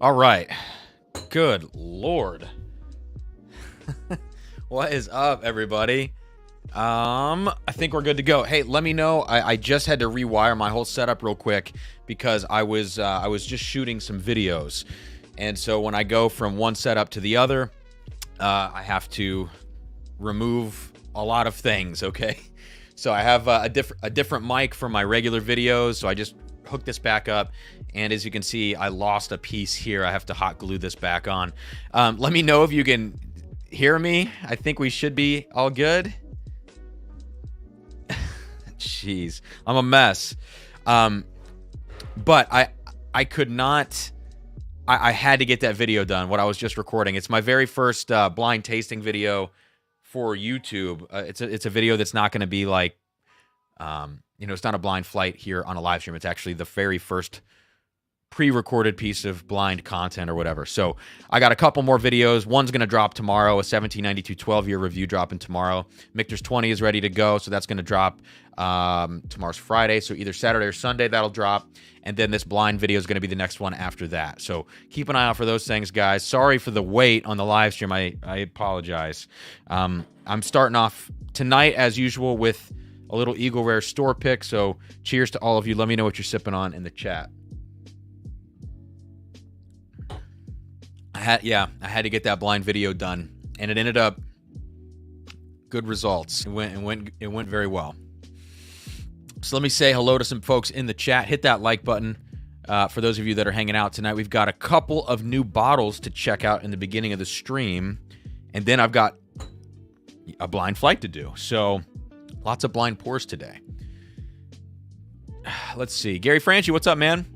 All right. Good Lord. What is up, everybody? I think we're good to go. Hey, let me know. I just had to rewire my whole setup real quick because I was just shooting some videos. And so when I go from one setup to the other, I have to remove a lot of things, okay? So I have a different mic for my regular videos, so I just hooked this back up, and as you can see, I lost a piece here. I have to hot glue this back on. Let me know if you can hear me. I think we should be all good. Jeez, I'm a mess. But I could not. I had to get that video done, what I was just recording. It's my very first blind tasting video for YouTube. It's a video that's not going to be like, it's not a blind flight here on a live stream. It's actually the very first pre-recorded piece of blind content or whatever. So I got a couple more videos. One's going to drop tomorrow, a 1792 12-year review dropping tomorrow. Michter's 20 is ready to go, so that's going to drop tomorrow's Friday. So either Saturday or Sunday that'll drop. And then this blind video is going to be the next one after that. So keep an eye out for those things, guys. Sorry for the wait on the live stream. I apologize. I'm starting off tonight, as usual, with a little Eagle Rare store pick. So cheers to all of you. Let me know what you're sipping on in the chat. I had to get that blind video done, and it ended up good results. It went very well. So let me say hello to some folks in the chat. Hit that like button. For those of you that are hanging out tonight, we've got a couple of new bottles to check out in the beginning of the stream, and then I've got a blind flight to do. So lots of blind pours today. Let's see. Gary Franchi, what's up, man?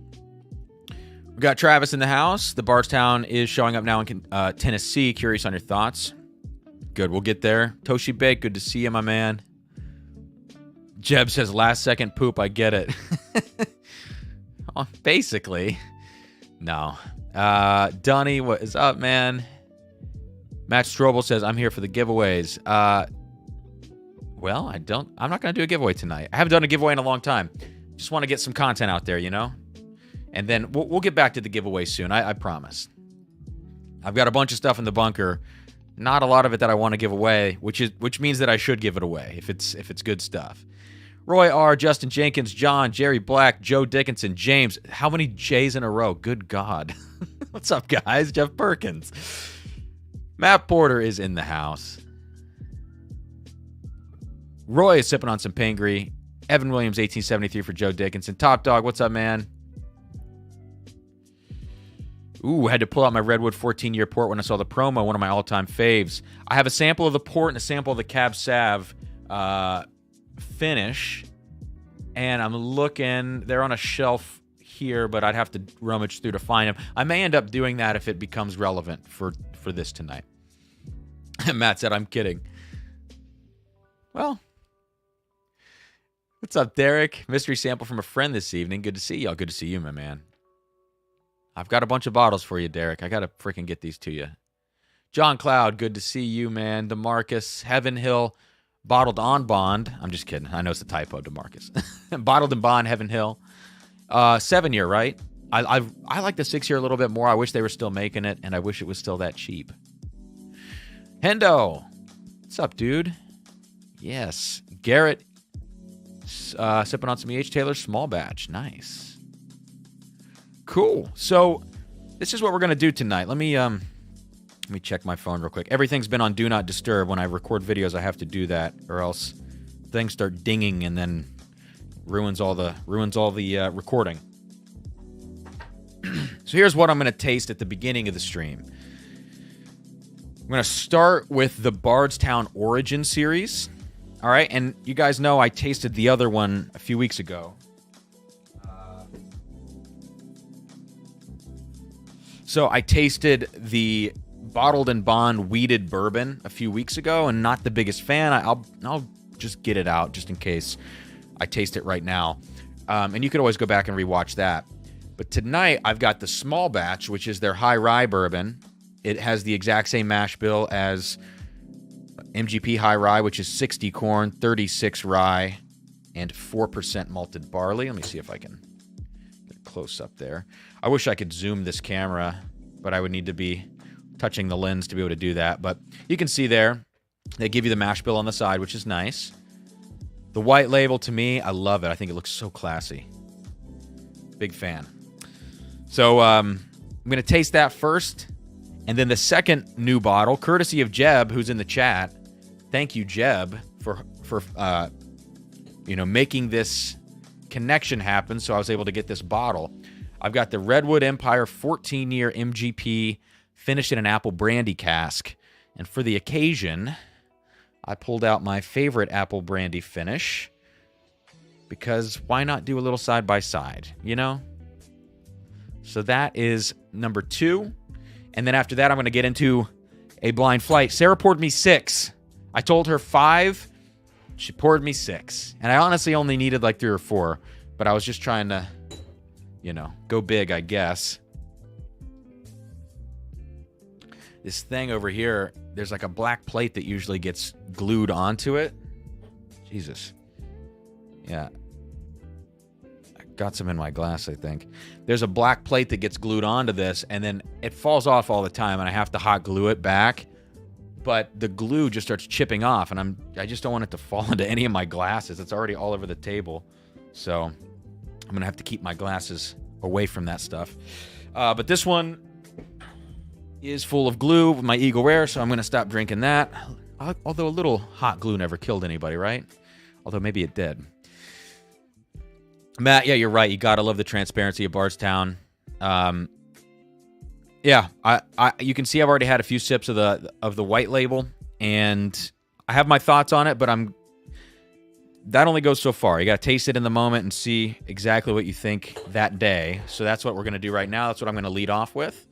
We got Travis in the house. The Bardstown is showing up now in Tennessee. Curious on your thoughts. Good, we'll get there. Toshi Bake, good to see you, my man. Jeb says, last second poop, I get it. Oh, basically. No. Dunny, what is up, man? Matt Strobel says, I'm here for the giveaways. Well, I'm not going to do a giveaway tonight. I haven't done a giveaway in a long time. Just want to get some content out there, And then we'll get back to the giveaway soon. I promise. I've got a bunch of stuff in the bunker. Not a lot of it that I want to give away, which means that I should give it away if it's good stuff. Roy R, Justin Jenkins, John, Jerry Black, Joe Dickinson, James. How many J's in a row? Good God. What's up, guys? Jeff Perkins. Matt Porter is in the house. Roy is sipping on some Pingree. Evan Williams, 1873 for Joe Dickinson. Top Dog, what's up, man? Ooh, had to pull out my Redwood 14-year port when I saw the promo, one of my all-time faves. I have a sample of the port and a sample of the Cab Sav finish, and I'm looking. They're on a shelf here, but I'd have to rummage through to find them. I may end up doing that if it becomes relevant for this tonight. Matt said, I'm kidding. Well, what's up, Derek? Mystery sample from a friend this evening. Good to see y'all. Good to see you, my man. I've got a bunch of bottles for you, Derek. I got to freaking get these to you. John Cloud, good to see you, man. DeMarcus, Heaven Hill, Bottled on Bond. I'm just kidding. I know it's a typo, DeMarcus. Bottled and Bond, Heaven Hill. 7-year, right? I like the 6-year a little bit more. I wish they were still making it, and I wish it was still that cheap. Hendo, what's up, dude? Yes. Garrett, sipping on some E.H. Taylor small batch. Nice. Cool. So this is what we're going to do tonight. Let me check my phone real quick. Everything's been on Do Not Disturb. When I record videos, I have to do that, or else things start dinging and then ruins all the recording. So here's what I'm going to taste at the beginning of the stream. I'm going to start with the Bardstown Origin series. All right, and you guys know I tasted the other one a few weeks ago. So I tasted the Bottled and Bond Weeded Bourbon a few weeks ago, and not the biggest fan. I'll just get it out just in case I taste it right now. And you could always go back and rewatch that. But tonight I've got the small batch, which is their high rye bourbon. It has the exact same mash bill as MGP high rye, which is 60 corn, 36 rye, and 4% malted barley. Let me see if I can get a close up there. I wish I could zoom this camera, but I would need to be touching the lens to be able to do that. But you can see there, they give you the mash bill on the side, which is nice. The white label, to me, I love it. I think it looks so classy. Big fan. So I'm going to taste that first. And then the second new bottle, courtesy of Jeb, who's in the chat. Thank you, Jeb, for making this connection happen so I was able to get this bottle. I've got the Redwood Empire 14-year MGP finished in an apple brandy cask. And for the occasion, I pulled out my favorite apple brandy finish because why not do a little side-by-side, you know? So that is number 2. And then after that, I'm going to get into a blind flight. Sarah poured me 6. I told her 5. She poured me 6. And I honestly only needed like 3 or 4. But I was just trying to, go big, I guess. This thing over here, there's like a black plate that usually gets glued onto it. Jesus. Yeah. I got some in my glass, I think. There's a black plate that gets glued onto this, and then it falls off all the time, and I have to hot glue it back. But the glue just starts chipping off, and I just don't want it to fall into any of my glasses. It's already all over the table. So I'm going to have to keep my glasses away from that stuff. But this one is full of glue with my Eagle Rare, so I'm going to stop drinking that. Although a little hot glue never killed anybody, right? Although maybe it did. Matt, yeah, you're right. You got to love the transparency of Bardstown. Yeah, you can see I've already had a few sips of the white label, and I have my thoughts on it, but that only goes so far. You got to taste it in the moment and see exactly what you think that day. So that's what we're going to do right now. That's what I'm going to lead off with.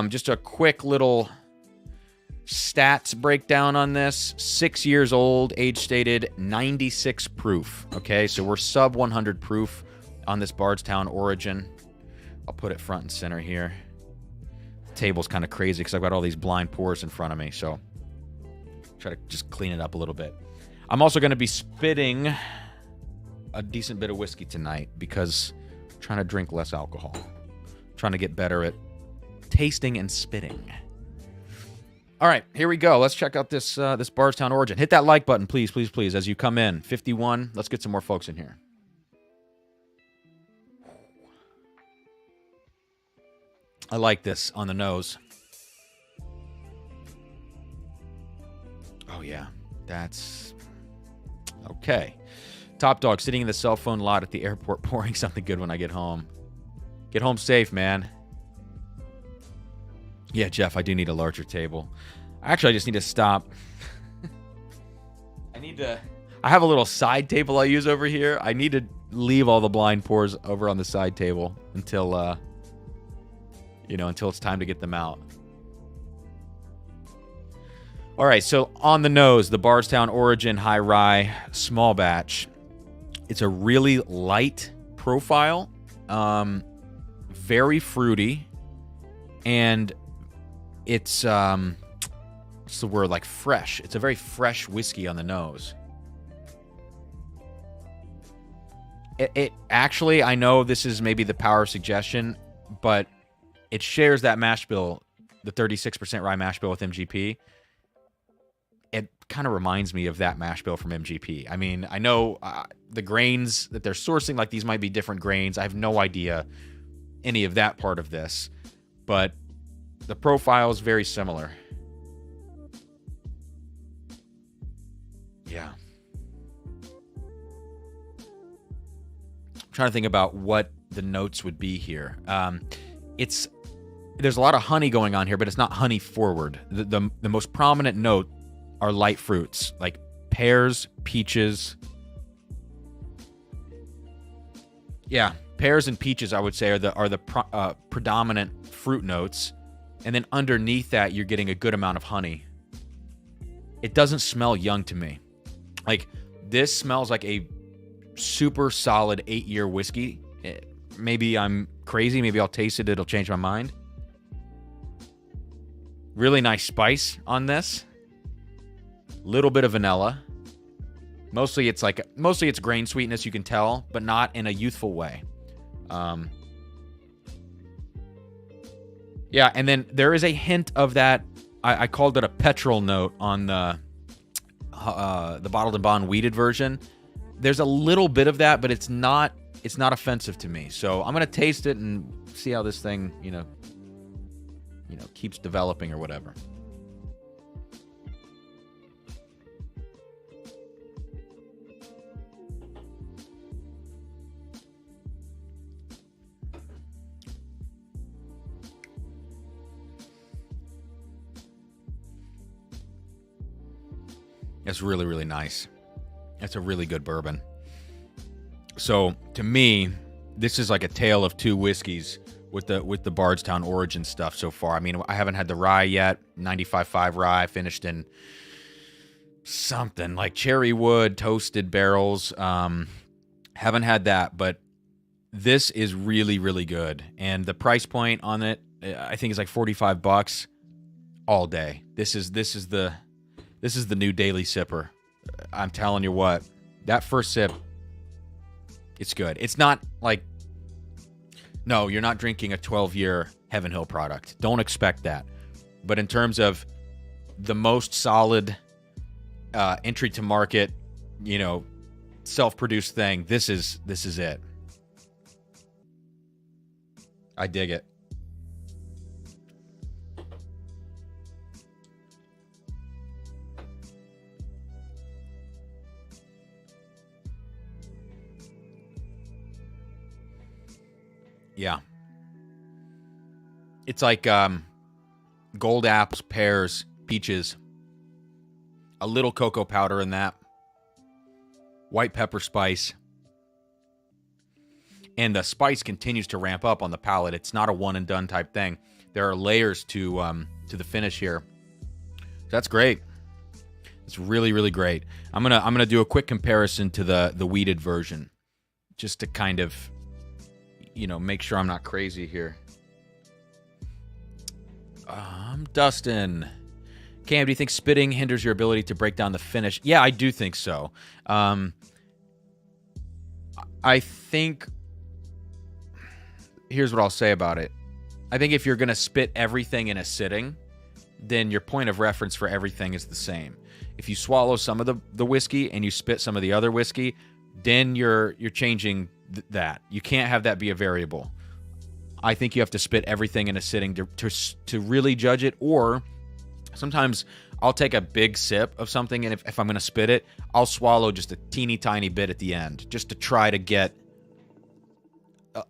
Just a quick little stats breakdown on this. 6 years old, age stated 96 proof. Okay, so we're sub 100 proof on this Bardstown Origin. I'll put it front and center here. Table's kind of crazy because I've got all these blind pours in front of me, so try to just clean it up a little bit. I'm also going to be spitting a decent bit of whiskey tonight because I'm trying to drink less alcohol. I'm trying to get better at tasting and spitting. All right, here we go. Let's check out this Bardstown Origin. Hit that like button, please, please, please, as you come in. 51. Let's get some more folks in here. I like this on the nose. Oh, yeah. That's... okay. Top dog, sitting in the cell phone lot at the airport pouring something good when I get home. Get home safe, man. Yeah, Jeff, I do need a larger table. Actually, I just need to stop. I have a little side table I use over here. I need to leave all the blind pours over on the side table until it's time to get them out. All right, so on the nose, the Bardstown Origin High Rye Small Batch. It's a really light profile, very fruity, and it's what's the word? Like fresh. It's a very fresh whiskey on the nose. It actually, I know this is maybe the power of suggestion, but it shares that mash bill, the 36% rye mash bill with MGP. It kind of reminds me of that mash bill from MGP. I mean, I know the grains that they're sourcing, like these might be different grains. I have no idea any of that part of this, but the profile is very similar. Yeah. I'm trying to think about what the notes would be here. There's a lot of honey going on here, but it's not honey forward. The most prominent note are light fruits, like pears, peaches. Yeah, pears and peaches, I would say, are the predominant fruit notes. And then underneath that, you're getting a good amount of honey. It doesn't smell young to me. Like, this smells like a super solid 8-year whiskey. Maybe I'm crazy. Maybe I'll taste it. It'll change my mind. Really nice spice on this. Little bit of vanilla. Mostly it's grain sweetness, you can tell, but not in a youthful way. Yeah, and then there is a hint of that. I called it a petrol note on the bottled and bond weeded version. There's a little bit of that, but it's not offensive to me. So I'm gonna taste it and see how this thing, keeps developing or whatever. It's really, really nice. It's a really good bourbon. So to me, this is like a tale of two whiskeys with the Bardstown origin stuff so far. I mean, I haven't had the rye yet. 95.5 rye, finished in something like cherry wood, toasted barrels. Haven't had that, but this is really, really good. And the price point on it, I think, is like $45 all day. This is the new daily sipper. I'm telling you what, that first sip, it's good. It's not like, no, you're not drinking a 12-year Heaven Hill product. Don't expect that. But in terms of the most solid entry to market, self-produced thing, this is it. I dig it. Yeah. It's like gold apples, pears, peaches, a little cocoa powder in that, white pepper spice, and the spice continues to ramp up on the palate. It's not a one and done type thing. There are layers to the finish here. That's great. It's really, really great. I'm gonna do a quick comparison to the weeded version, just to kind of make sure I'm not crazy here. Dustin. Cam, do you think spitting hinders your ability to break down the finish? Yeah, I do think so. I think, here's what I'll say about it. I think if you're going to spit everything in a sitting, then your point of reference for everything is the same. If you swallow some of the whiskey and you spit some of the other whiskey, then you're changing that. You can't have that be a variable. I think you have to spit everything in a sitting to really judge it. Or sometimes I'll take a big sip of something, and if I'm going to spit it, I'll swallow just a teeny tiny bit at the end, just to try to get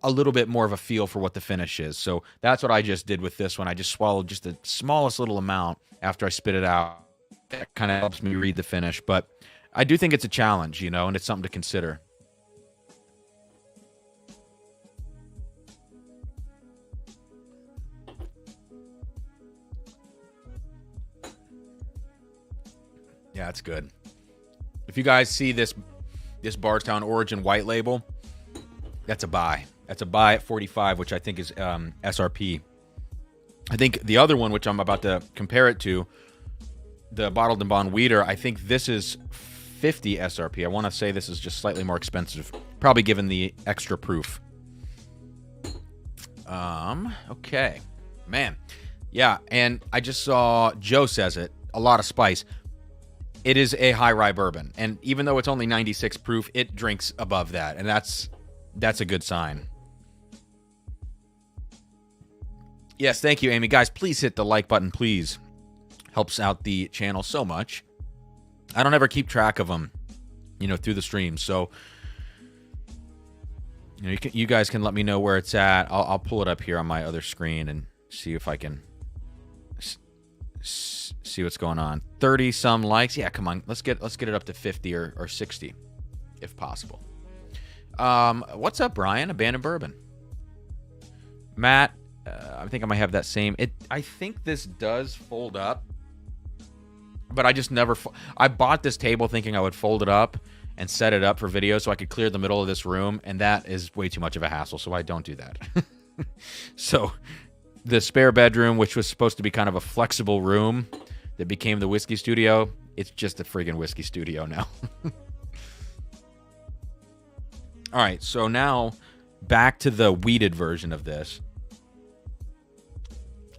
a little bit more of a feel for what the finish is. So that's what I just did with this one. I just swallowed just the smallest little amount after I spit it out. That kind of helps me read the finish. But I do think it's a challenge, and it's something to consider. Yeah, it's good. If you guys see this Bardstown Origin white label, that's a buy. That's a buy at 45, which I think is SRP. I think the other one, which I'm about to compare it to, the Bottled and Bond Weeder, I think this is 50 SRP. I want to say this is just slightly more expensive, probably given the extra proof. Okay. Man. Yeah, and I just saw Joe says it. A lot of spice. It is a high rye bourbon, and even though it's only 96 proof, it drinks above that, and that's a good sign. Yes, thank you, Amy. Guys, please hit the like button, please. Helps out the channel so much. I don't ever keep track of them, through the stream, so you guys can let me know where it's at. I'll pull it up here on my other screen and see if I can see what's going on. 30 some likes. Yeah, come on. Let's get it up to 50 or 60 if possible. What's up, Brian? Abandoned Bourbon. Matt, I think I might have that same. I think this does fold up, but I just never I bought this table thinking I would fold it up and set it up for video so I could clear the middle of this room, and that is way too much of a hassle, so I don't do that. So the spare bedroom, which was supposed to be kind of a flexible room that became the whiskey studio, it's just a friggin' whiskey studio now. All right, so now back to the weeded version of this.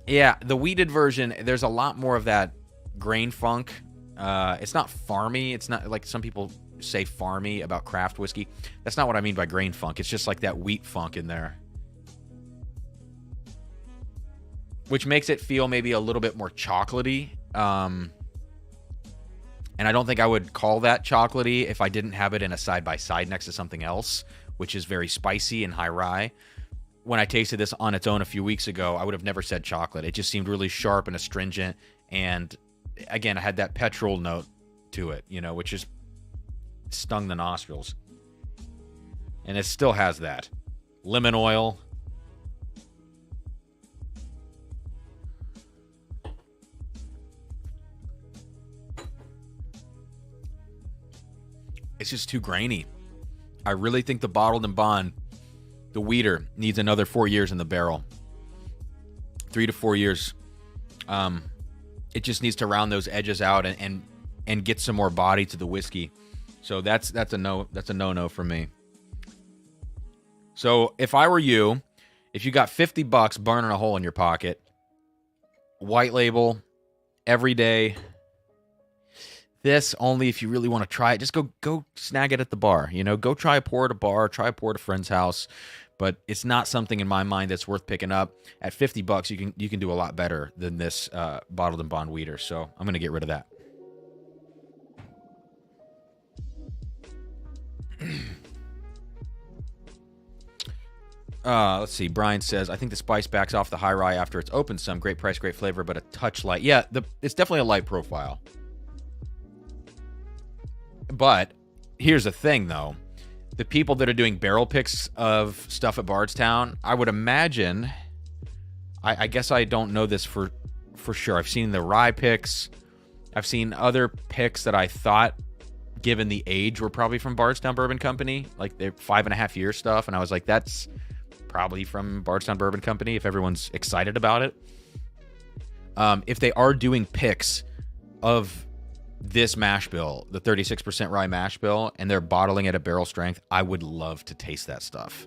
Yeah, the weeded version, there's a lot more of that grain funk. It's not farmy. It's not like some people say farmy about craft whiskey. That's not what I mean by grain funk. It's just like that wheat funk in there, which makes it feel maybe a little bit more chocolatey. And I don't think I would call that chocolatey if I didn't have it in a side-by-side next to something else, which is very spicy and high rye. When I tasted this on its own a few weeks ago, I would have never said chocolate. It just seemed really sharp and astringent. And again, I had that petrol note to it, you know, which just stung the nostrils. And it still has that. Lemon oil. It's just too grainy. I really think the bottled and bond, the weeder, needs another 4 years in the barrel. 3 to 4 years. It just needs to round those edges out and get some more body to the whiskey. So that's a no for me. So if I were you, if you got $50 burning a hole in your pocket, white label, every day. This only if you really want to try it. Just go snag it at the bar. You know, go try a pour at a bar, try a pour at a friend's house. But it's not something in my mind that's worth picking up. At $50, you can do a lot better than this bottled and bond weeder. So I'm gonna get rid of that. Let's see. Brian says, I think the spice backs off the high rye after it's opened some. Great price, great flavor, but a touch light. Yeah, it's definitely a light profile. But here's the thing, though. The people that are doing barrel picks of stuff at Bardstown, I would imagine, I guess I don't know this for sure. I've seen the rye picks. I've seen other picks that I thought, given the age, were probably from Bardstown Bourbon Company. Like they're 5.5 year stuff. And I was like, that's probably from Bardstown Bourbon Company if everyone's excited about it. If they are doing picks of this mash bill, the 36% rye mash bill, and they're bottling it at barrel strength, I would love to taste that stuff.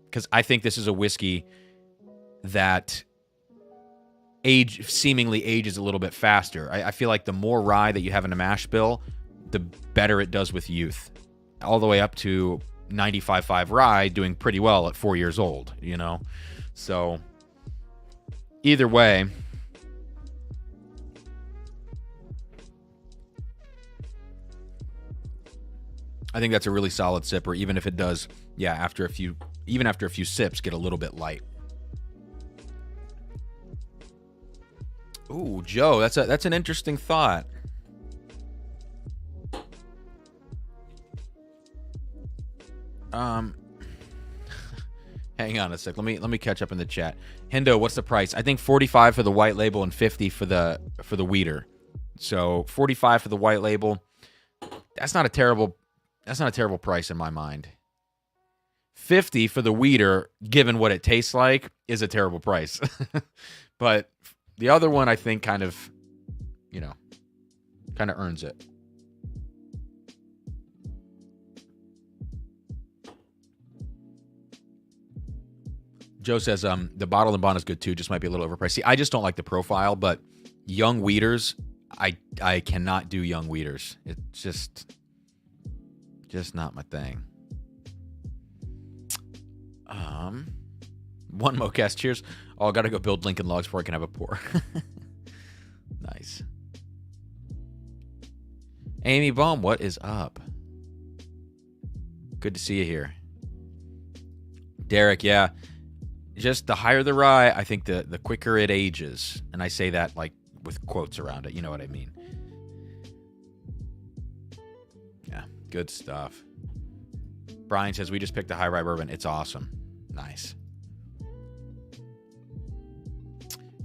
Because I think this is a whiskey that seemingly ages a little bit faster. I feel like the more rye that you have in a mash bill, the better it does with youth. All the way up to 95.5 rye doing pretty well at 4 years old, you know? So either way, I think that's a really solid sipper, even if it does, after a few sips, get a little bit light. Ooh, Joe, that's an interesting thought. Hang on a sec. Let me catch up in the chat. Hendo, what's the price? I think 45 for the white label and 50 for the weeder. So 45 for the white label. That's not a terrible price in my mind. 50 for the weeder, given what it tastes like, is a terrible price. But the other one, I think, kind of earns it. Joe says the bottle and bond is good too, just might be a little overpriced. See, I just don't like the profile, but young weeders, I cannot do young weeders. It's just not my thing. One Mocast, cheers. Oh, I gotta go build Lincoln Logs before I can have a pour. Nice. Amy Baum, what is up? Good to see you here. Derek, yeah. Just the higher the rye, I think the quicker it ages. And I say that like with quotes around it. You know what I mean? Yeah, good stuff. Brian says, we just picked the high rye bourbon. It's awesome. Nice.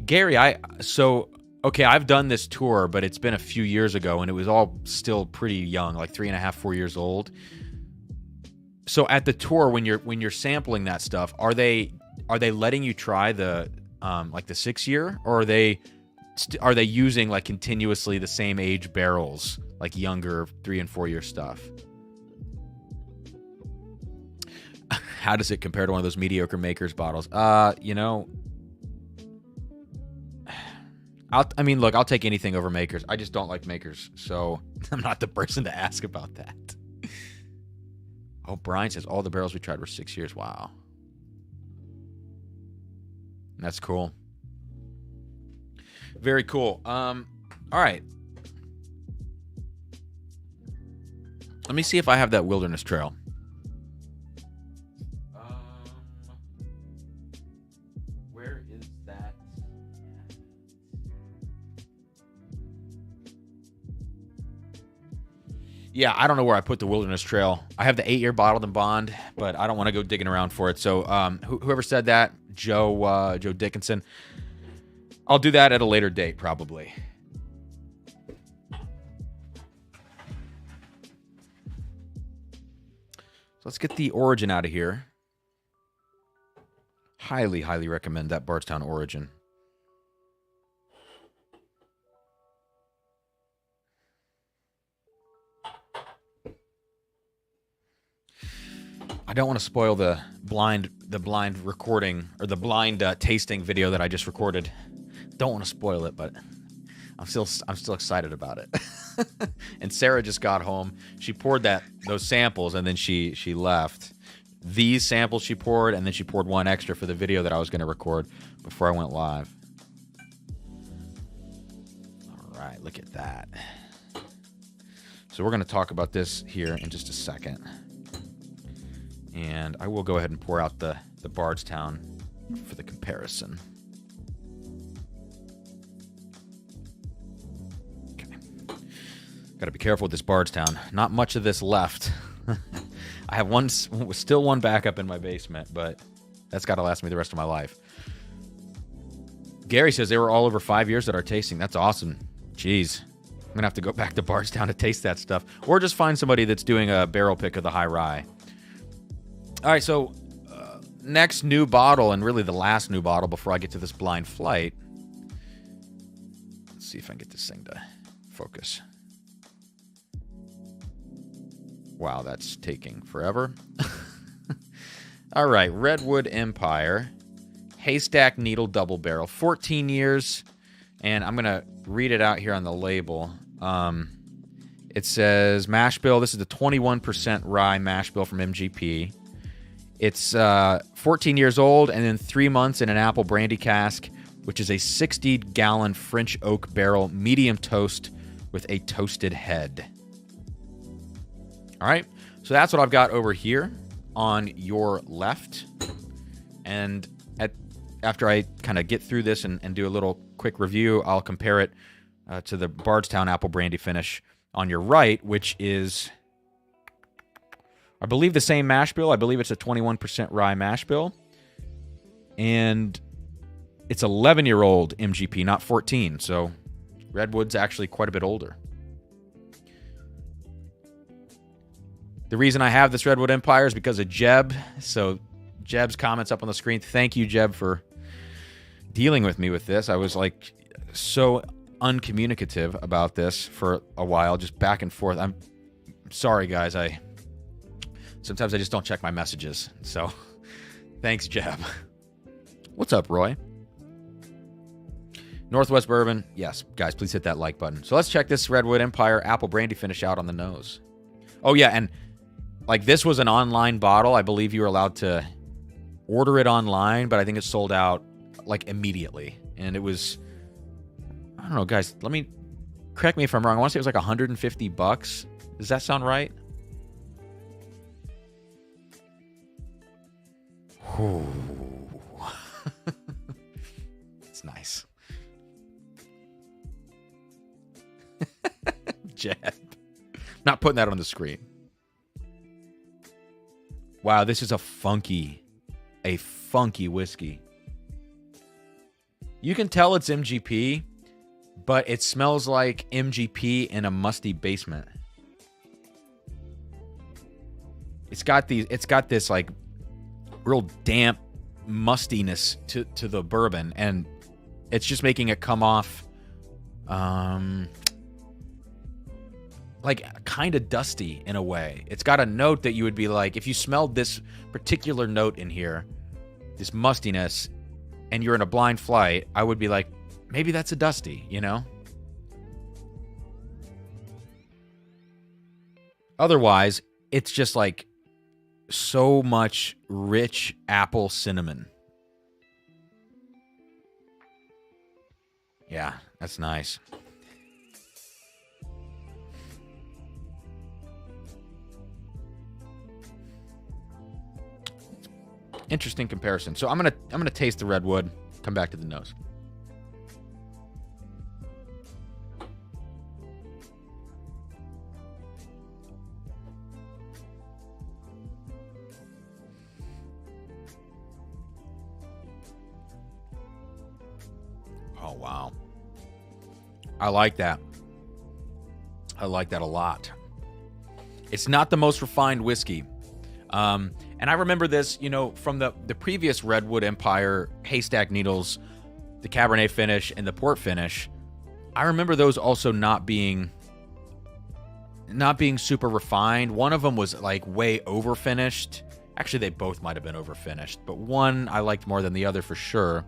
Gary, I've done this tour, but it's been a few years ago, and it was all still pretty young, like 3.5, 4 years old. So at the tour, when you're sampling that stuff, are they letting you try the like the 6 year, or are they using like continuously the same age barrels, like younger 3 and 4 year stuff? How does it compare to one of those mediocre makers bottles? I mean, look, I'll take anything over makers. I just don't like makers, so I'm not the person to ask about that. Oh, Brian says all the barrels we tried were 6 years. Wow. That's cool. Very cool. All right. Let me see if I have that Wilderness Trail. Where is that? Yeah, I don't know where I put the Wilderness Trail. I have the 8-year bottled in bond, but I don't want to go digging around for it. So whoever said that, Joe Dickinson, I'll do that at a later date, probably. So let's get the Origin out of here. Highly, highly recommend that Bardstown Origin. I don't want to spoil the blind recording or the blind tasting video that I just recorded. Don't want to spoil it, but I'm still excited about it. And Sarah just got home. She poured those samples and then she left. These samples she poured, and then she poured one extra for the video that I was going to record before I went live. All right, look at that. So we're going to talk about this here in just a second. And I will go ahead and pour out the Bardstown for the comparison. Okay. Got to be careful with this Bardstown. Not much of this left. I have still one backup in my basement, but that's got to last me the rest of my life. Gary says they were all over 5 years at our tasting. That's awesome. Jeez. I'm going to have to go back to Bardstown to taste that stuff. Or just find somebody that's doing a barrel pick of the high rye. All right, so next new bottle, and really the last new bottle before I get to this blind flight. Let's see if I can get this thing to focus. Wow, that's taking forever. All right, Redwood Empire. Haystack Needle Double Barrel. 14 years, and I'm going to read it out here on the label. It says mash bill. This is the 21% rye mash bill from MGP. It's 14 years old and then 3 months in an apple brandy cask, which is a 60-gallon French oak barrel, medium toast with a toasted head. All right, so that's what I've got over here on your left. And after I kind of get through this and do a little quick review, I'll compare it to the Bardstown apple brandy finish on your right, which is, I believe, the same mash bill. I believe it's a 21% rye mash bill. And it's 11-year-old MGP, not 14. So Redwood's actually quite a bit older. The reason I have this Redwood Empire is because of Jeb. So Jeb's comments up on the screen. Thank you, Jeb, for dealing with me with this. I was like so uncommunicative about this for a while, just back and forth. I'm sorry, guys. Sometimes I just don't check my messages. So thanks, Jeb. What's up, Roy? Northwest Bourbon. Yes, guys, please hit that like button. So let's check this Redwood Empire apple brandy finish out on the nose. Oh, yeah, and like this was an online bottle. I believe you were allowed to order it online, but I think it sold out like immediately. And it was, I don't know, guys, let me, correct me if I'm wrong. I want to say it was like $150. Does that sound right? Ooh. It's nice. Jeb. Not putting that on the screen. Wow, this is a funky whiskey. You can tell it's MGP, but it smells like MGP in a musty basement. It's got this like real damp mustiness to the bourbon, and it's just making it come off like kind of dusty in a way. It's got a note that you would be like, if you smelled this particular note in here, this mustiness, and you're in a blind flight, I would be like, maybe that's a dusty, you know? Otherwise, it's just like so much rich apple cinnamon. Yeah, that's nice. Interesting comparison. So I'm gonna taste the Redwood, come back to the nose. Oh, wow. I like that. I like that a lot. It's not the most refined whiskey. And I remember this, you know, from the previous Redwood Empire Haystack Needles, the Cabernet finish and the port finish. I remember those also not being super refined. One of them was like way over finished. Actually, they both might have been over finished, but one I liked more than the other for sure.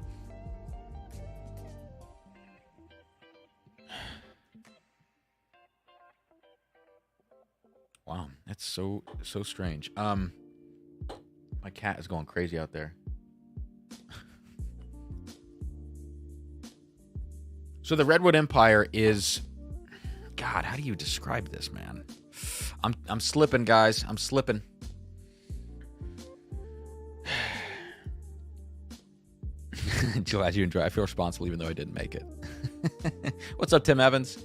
Wow, that's so strange. My cat is going crazy out there. So the Redwood Empire is, God, how do you describe this, man? I'm slipping, guys. I'm slipping. Glad you enjoy. I feel responsible even though I didn't make it. What's up, Tim Evans?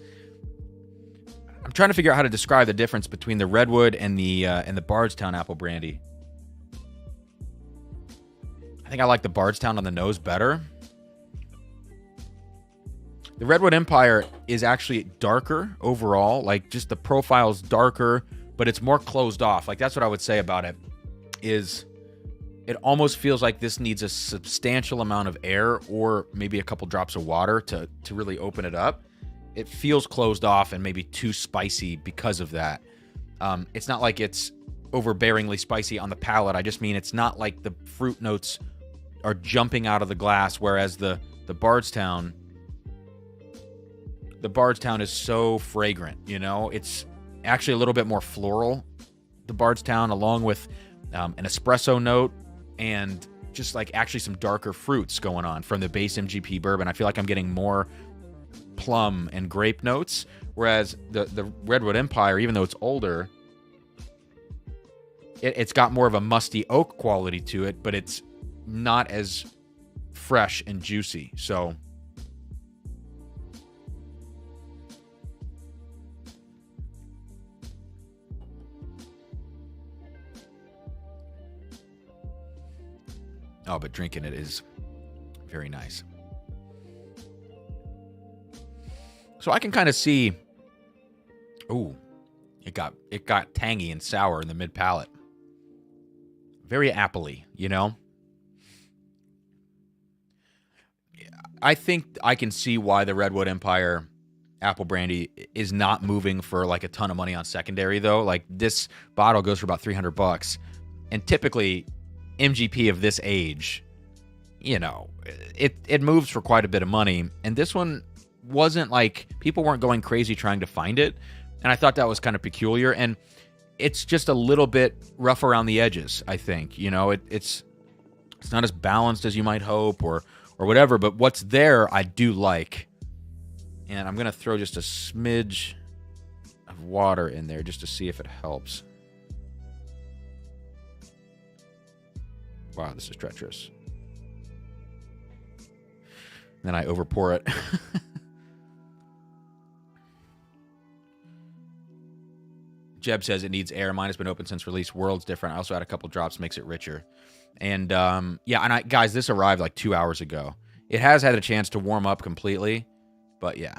I'm trying to figure out how to describe the difference between the Redwood and the Bardstown apple brandy. I think I like the Bardstown on the nose better. The Redwood Empire is actually darker overall. Like, just the profile's darker, but it's more closed off. Like, that's what I would say about it, is it almost feels like this needs a substantial amount of air or maybe a couple drops of water to really open it up. It feels closed off and maybe too spicy because of that. It's not like it's overbearingly spicy on the palate. I just mean it's not like the fruit notes are jumping out of the glass, whereas the Bardstown is so fragrant, you know? It's actually a little bit more floral, the Bardstown, along with an espresso note and just like actually some darker fruits going on from the base MGP bourbon. I feel like I'm getting more plum and grape notes, whereas the Redwood Empire, even though it's older, it's got more of a musty oak quality to it, but it's not as fresh and juicy. So but drinking it is very nice. So I can kind of see, ooh, it got tangy and sour in the mid palate. Very appley, you know? I think I can see why the Redwood Empire apple brandy is not moving for like a ton of money on secondary, though. Like, this bottle goes for about $300, and typically MGP of this age, you know, it moves for quite a bit of money. And this one wasn't like, people weren't going crazy trying to find it, and I thought that was kind of peculiar. And it's just a little bit rough around the edges, I think. You know, it's not as balanced as you might hope or whatever, but what's there I do like. And I'm going to throw just a smidge of water in there just to see if it helps. Wow, this is treacherous. And then I overpour it. Jeb says it needs air. Mine has been open since release. World's different. I also had a couple drops, makes it richer. And yeah, and guys, this arrived like 2 hours ago. It has had a chance to warm up completely, but yeah.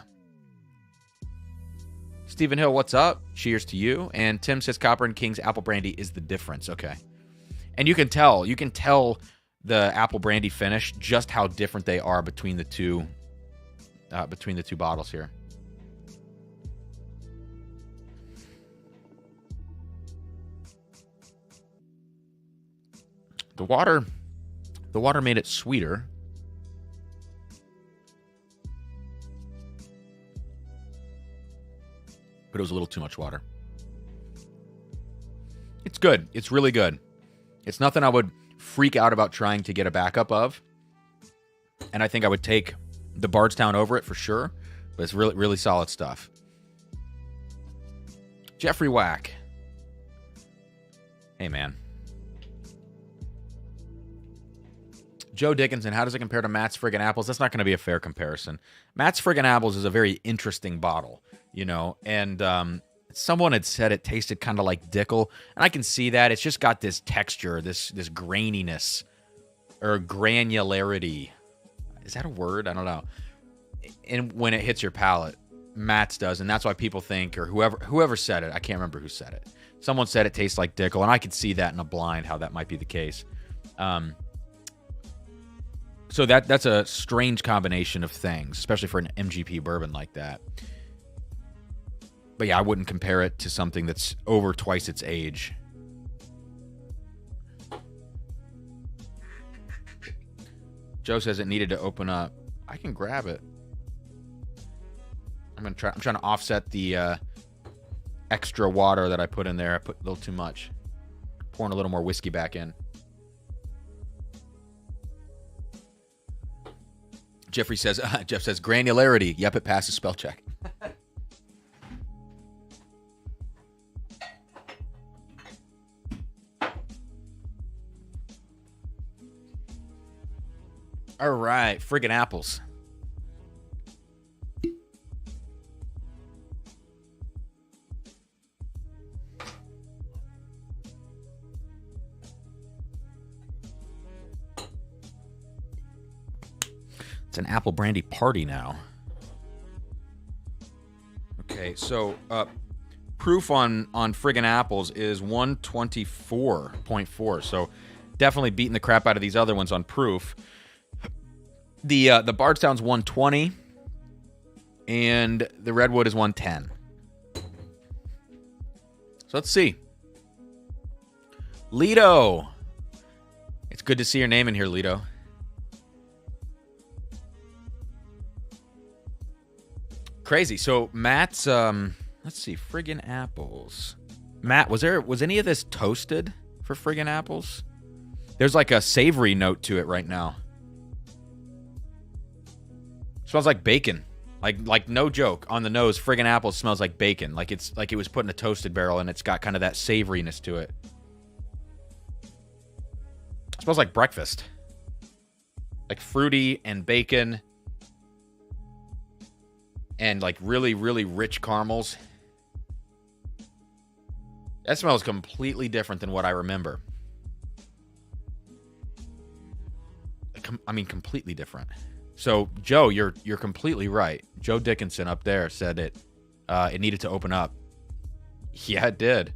Stephen Hill, what's up? Cheers to you. And Tim says Copper and King's apple brandy is the difference. Okay. And you can tell the apple brandy finish just how different they are between the two bottles here. The water made it sweeter. But it was a little too much water. It's good. It's really good. It's nothing I would freak out about trying to get a backup of. And I think I would take the Bardstown over it for sure. But it's really, really solid stuff. Jeffrey Wack. Hey, man. Joe Dickinson, how does it compare to Matt's Friggin' Apples? That's not going to be a fair comparison. Matt's Friggin' Apples is a very interesting bottle, you know, and someone had said it tasted kind of like Dickel, and I can see that. It's just got this texture, this graininess, or granularity. Is that a word? I don't know. And when it hits your palate, Matt's does, and that's why people think, or whoever said it, I can't remember who said it. Someone said it tastes like Dickel, and I could see that in a blind, how that might be the case. So that's a strange combination of things, especially for an MGP bourbon like that. But yeah, I wouldn't compare it to something that's over twice its age. Joe says it needed to open up. I can grab it. I'm trying to offset the extra water that I put in there. I put a little too much. Pouring a little more whiskey back in. Jeff says granularity. Yep, it passes spell check. All right, friggin' apples. It's an apple brandy party now. Okay, so proof on friggin' apples is 124.4. So definitely beating the crap out of these other ones on proof. The Bardstown's 120, and the Redwood is 110. So let's see. Lito. It's good to see your name in here, Lito. Crazy. So Matt's let's see, friggin' apples. Matt, was any of this toasted for friggin' apples? There's like a savory note to it right now. Smells like bacon. Like no joke. On the nose, friggin' apples smells like bacon. Like it's like it was put in a toasted barrel and it's got kind of that savoriness to it. It smells like breakfast. Like fruity and bacon. And like really, really rich caramels. That smells completely different than what I remember. I mean, completely different. So, Joe, you're completely right. Joe Dickinson up there said it needed to open up. Yeah, it did.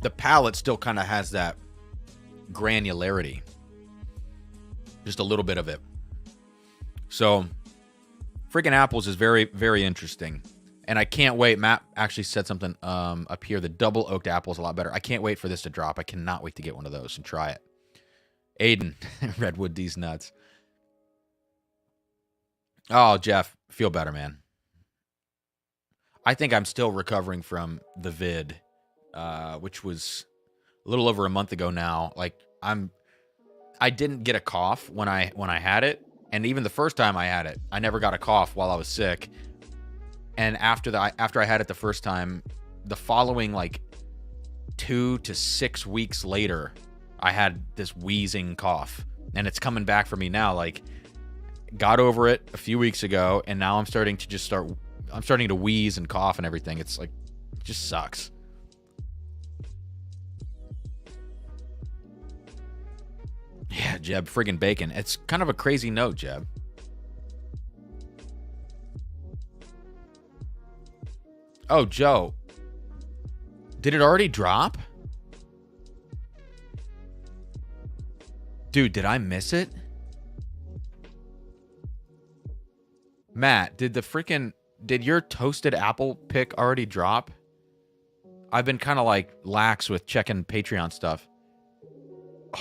The palate still kind of has that granularity. Just a little bit of it. So, friggin' apples is very, very interesting. And I can't wait. Matt actually said something up here. The double oaked apple is a lot better. I can't wait for this to drop. I cannot wait to get one of those and try it. Aiden, Redwood, these nuts. Oh, Jeff, feel better, man. I think I'm still recovering from the vid, which was a little over a month ago now. Like I didn't get a cough when I had it, and even the first time I had it, I never got a cough while I was sick. And after I had it the first time, the following like 2 to 6 weeks later, I had this wheezing cough, and it's coming back for me now. Like, got over it a few weeks ago, and now I'm starting to wheeze and cough and everything. It's like, it just sucks. Yeah, Jeb, friggin' bacon. It's kind of a crazy note, Jeb. Oh, Joe. Did it already drop? Dude, did I miss it? Matt, did your toasted apple pick already drop? I've been kind of like lax with checking Patreon stuff. Oh,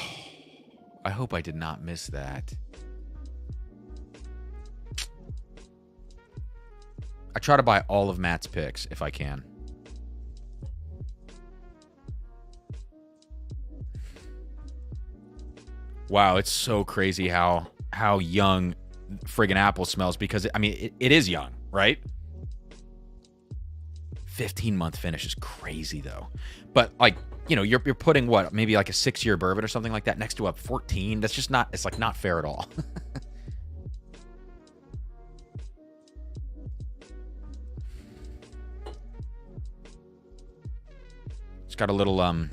I hope I did not miss that. I try to buy all of Matt's picks if I can. Wow, it's so crazy how young friggin' apple smells, because I mean it is young, right? 15-month finish is crazy though. But like, you know, you're putting what, maybe like a 6-year bourbon or something like that next to a 14. That's just not, it's like not fair at all. It's got a little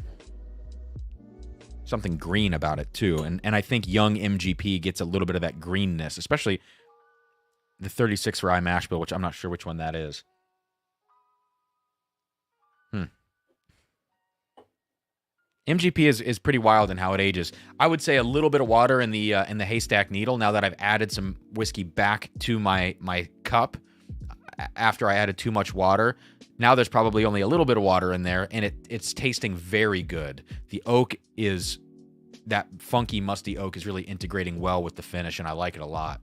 something green about it too, and I think young MGP gets a little bit of that greenness, especially the 36 rye mash bill, which I'm not sure which one that is. MGP is pretty wild in how it ages. I would say a little bit of water in the haystack needle. Now that I've added some whiskey back to my cup after I added too much water, now there's probably only a little bit of water in there, and it's tasting very good. The oak is, that funky, musty oak is really integrating well with the finish, and I like it a lot.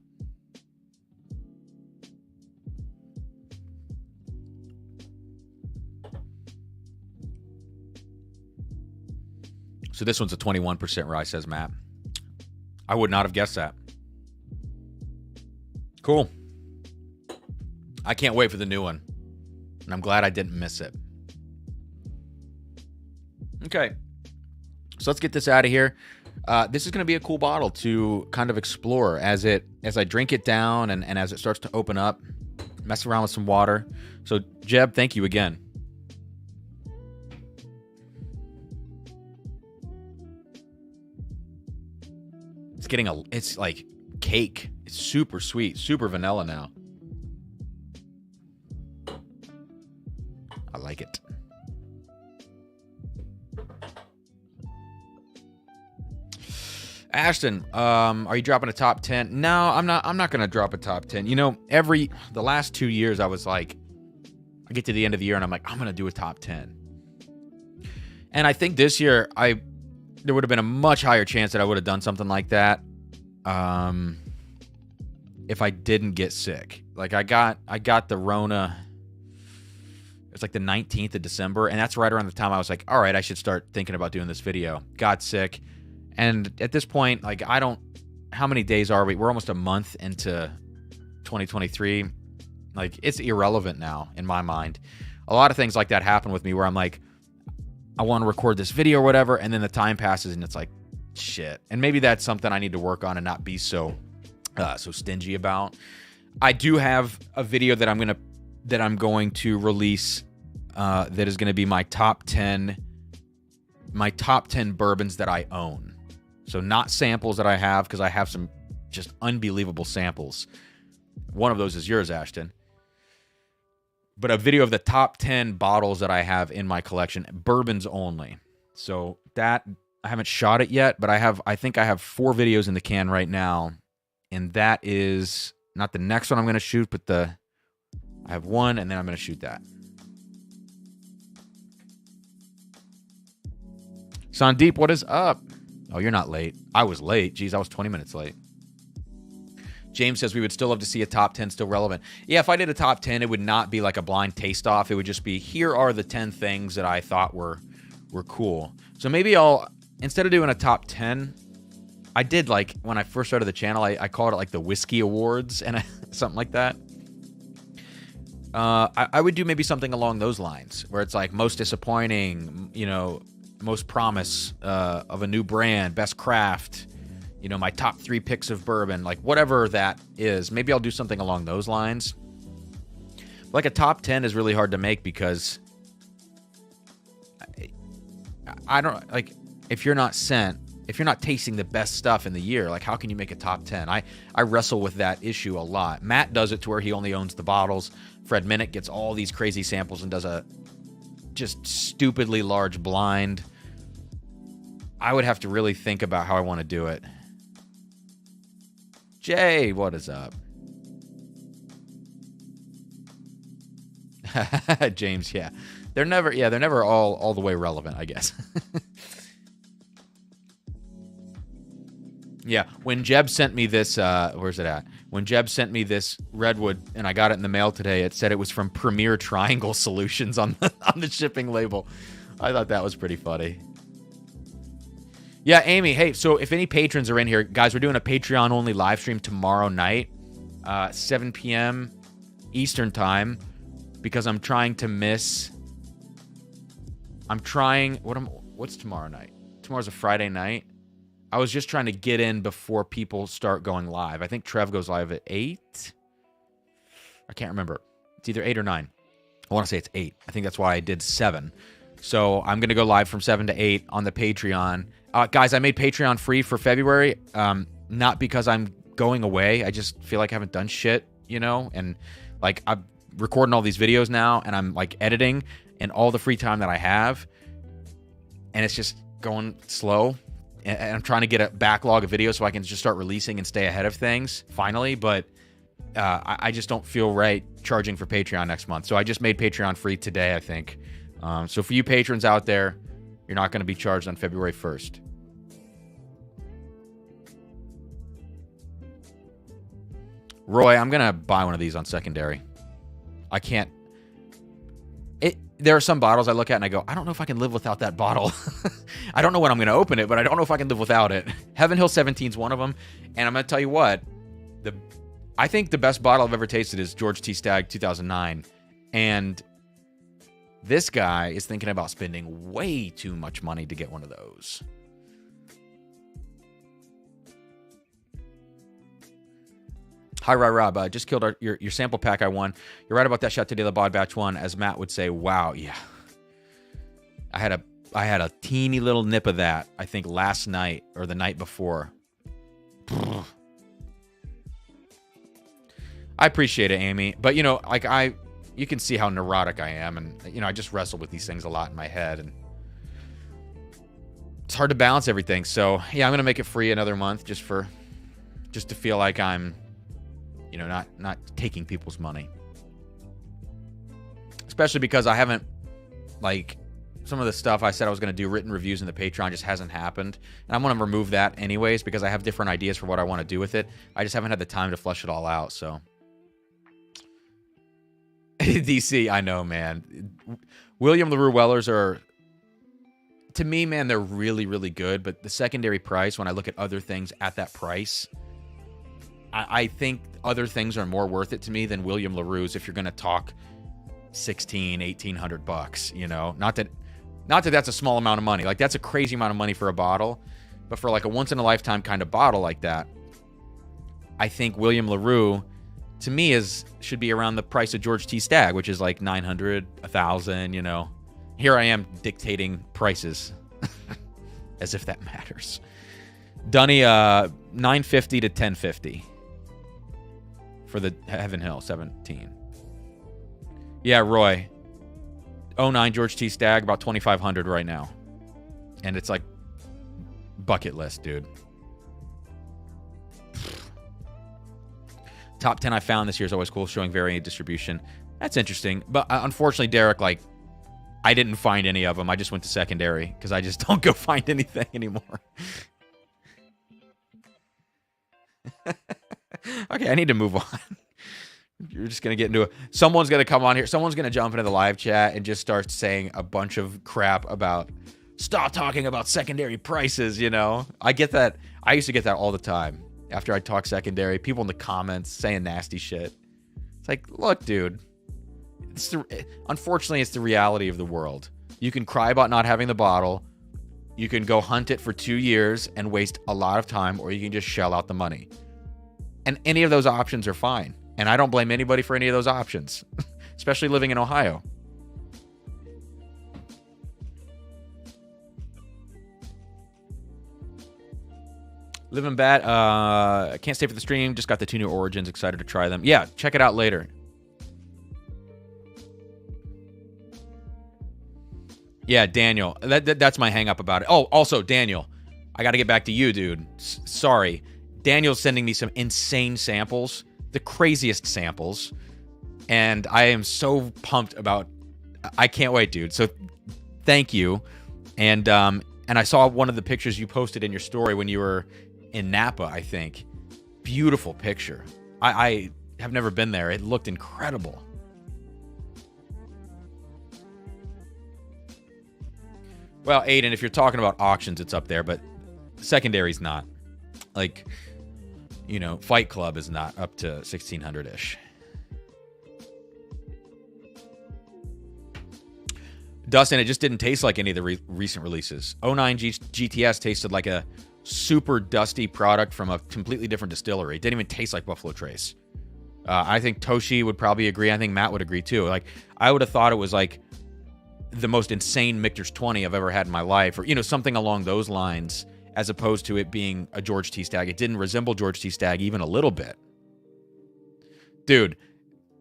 So this one's a 21% rye, says Matt. I would not have guessed that. Cool. I can't wait for the new one. And I'm glad I didn't miss it. Okay. So let's get this out of here. This is going to be a cool bottle to kind of explore as I drink it down and as it starts to open up. Mess around with some water. So Jeb, thank you again. It's like cake. It's super sweet, super vanilla now. I like it. Ashton, are you dropping a top 10? No, I'm not going to drop a top 10. You know, the last 2 years I was like, I get to the end of the year and I'm like, I'm going to do a top 10. And I think this year there would have been a much higher chance that I would have done something like that if I didn't get sick. Like I got the Rona. It's like the 19th of December, and that's right around the time I was like, all right, I should start thinking about doing this video. Got sick, and at this point, like how many days are we? We're almost a month into 2023. Like it's irrelevant now in my mind. A lot of things like that happen with me where I'm like, I want to record this video or whatever, and then the time passes and it's like, shit. And maybe that's something I need to work on and not be so stingy about. I do have a video that I'm going to release that is going to be my top 10 bourbons that I own. So not samples that I have, because I have some just unbelievable samples. One of those is yours, Ashton. But a video of the top 10 bottles that I have in my collection, bourbons only. So that, I haven't shot it yet, but I think I have 4 videos in the can right now. And that is not the next one I'm going to shoot, but I have one, and then I'm going to shoot that. Sandeep, what is up? Oh, you're not late. I was late. Jeez, I was 20 minutes late. James says we would still love to see a top 10 still relevant. Yeah, if I did a top 10, it would not be like a blind taste off. It would just be, here are the 10 things that I thought were cool. So maybe instead of doing a top 10, I did, like, when I first started the channel, I called it like the Whiskey Awards and something like that. I would do maybe something along those lines where it's like most disappointing, you know, most promise of a new brand, best craft, you know, my top 3 picks of bourbon, like whatever that is. Maybe I'll do something along those lines. Like a top 10 is really hard to make because I don't, like, if you're not tasting the best stuff in the year, like how can you make a top 10? I wrestle with that issue a lot. Matt does it to where he only owns the bottles. Fred Minnick gets all these crazy samples and does a just stupidly large blind. I would have to really think about how I want to do it. Jay, what is up? James, yeah. They're never all the way relevant, I guess. Yeah, when Jeb sent me this, where's it at? When Jeb sent me this Redwood, and I got it in the mail today, it said it was from Premier Triangle Solutions on the shipping label. I thought that was pretty funny. Yeah, Amy, hey, so if any patrons are in here, guys, we're doing a Patreon-only live stream tomorrow night, 7 p.m. Eastern Time, because I'm trying to miss... What's tomorrow night? Tomorrow's a Friday night. I was just trying to get in before people start going live. I think Trev goes live at 8. I can't remember. It's either 8 or 9. I want to say it's 8. I think that's why I did 7. So I'm going to go live from 7 to 8 on the Patreon. Guys, I made Patreon free for February. Not because I'm going away. I just feel like I haven't done shit, you know? And like I'm recording all these videos now and I'm like editing and all the free time that I have. And it's just going slow. And I'm trying to get a backlog of videos so I can just start releasing and stay ahead of things, finally. But I just don't feel right charging for Patreon next month. So I just made Patreon free today, I think. So for you patrons out there, you're not going to be charged on February 1st. Roy, I'm going to buy one of these on secondary. I can't. There are some bottles I look at and I go, I don't know if I can live without that bottle. I don't know when I'm going to open it, but I don't know if I can live without it. Heaven Hill 17 is one of them. And I'm going to tell you what, I think the best bottle I've ever tasted is George T. Stagg 2009. And this guy is thinking about spending way too much money to get one of those. Hi, Rob. Just killed your sample pack I won. You're right about that Chateau de la Baude batch 1. As Matt would say, wow, yeah. I had a teeny little nip of that, I think, last night or the night before. I appreciate it, Amy. But, you know, like you can see how neurotic I am. And, you know, I just wrestle with these things a lot in my head. And it's hard to balance everything. So, yeah, I'm going to make it free another month just to feel like I'm, you know, not taking people's money. Especially because I haven't, like, some of the stuff I said I was going to do written reviews in the Patreon just hasn't happened. And I'm going to remove that anyways because I have different ideas for what I want to do with it. I just haven't had the time to flesh it all out, so. DC, I know, man. William LaRue Wellers are, to me, man, they're really, really good. But the secondary price, when I look at other things at that price, I think other things are more worth it to me than William LaRue's if you're going to talk $1,800, you know? Not that that's a small amount of money. Like, that's a crazy amount of money for a bottle. But for, like, a once-in-a-lifetime kind of bottle like that, I think William LaRue, to me, should be around the price of George T. Stagg, which is like $900, $1,000, you know? Here I am dictating prices as if that matters. Dunny, $950 to $1,050 for the Heaven Hill 17. Yeah, Roy. 09 George T. Stagg, about $2,500 right now. And it's like bucket list, dude. Top 10 I found this year is always cool, showing varying distribution. That's interesting. But unfortunately, Derek, like, I didn't find any of them. I just went to secondary because I just don't go find anything anymore. Okay, I need to move on. You're just going to get into it. Someone's going to come on here. Someone's going to jump into the live chat and just start saying a bunch of crap about, stop talking about secondary prices, you know? I get that. I used to get that all the time. After I talk secondary, people in the comments saying nasty shit. It's like, look, dude. Unfortunately, it's the reality of the world. You can cry about not having the bottle. You can go hunt it for 2 years and waste a lot of time, or you can just shell out the money. And any of those options are fine. And I don't blame anybody for any of those options, especially living in Ohio. Living Bad. I can't stay for the stream. Just got the 2 new Origins. Excited to try them. Yeah, check it out later. Yeah, Daniel. That's my hang up about it. Oh, also, Daniel. I got to get back to you, dude. Sorry. Daniel's sending me some insane samples. The craziest samples. And I am so pumped about... I can't wait, dude. So, thank you. And I saw one of the pictures you posted in your story when you were in Napa, I think. Beautiful picture. I have never been there. It looked incredible. Well, Aiden, if you're talking about auctions, it's up there, but secondary's not. Like, you know, Fight Club is not up to 1600-ish. Dustin, it just didn't taste like any of the recent releases. 09 GTS tasted like a super dusty product from a completely different distillery. It didn't even taste like Buffalo Trace. I think Toshi would probably agree. I think Matt would agree too. Like, I would have thought it was like the most insane Michter's 20 I've ever had in my life, or, you know, something along those lines, as opposed to it being a George T. Stagg. It didn't resemble George T. Stagg even a little bit. Dude,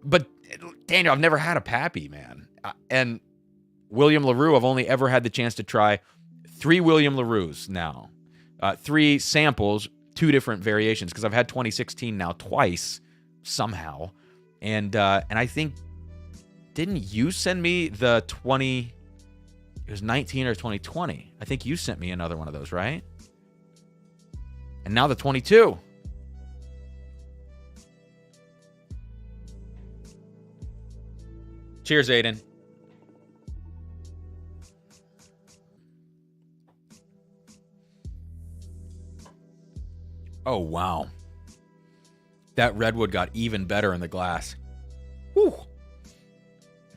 but Daniel, I've never had a Pappy, man. And William LaRue, I've only ever had the chance to try 3 William LaRues now. 3 samples, 2 different variations, because I've had 2016 now twice, somehow. And I think, didn't you send me the 20, it was 19 or 2020. I think you sent me another one of those, right? And now the 22. Cheers, Aiden. Oh, wow. That Redwood got even better in the glass. Whew. All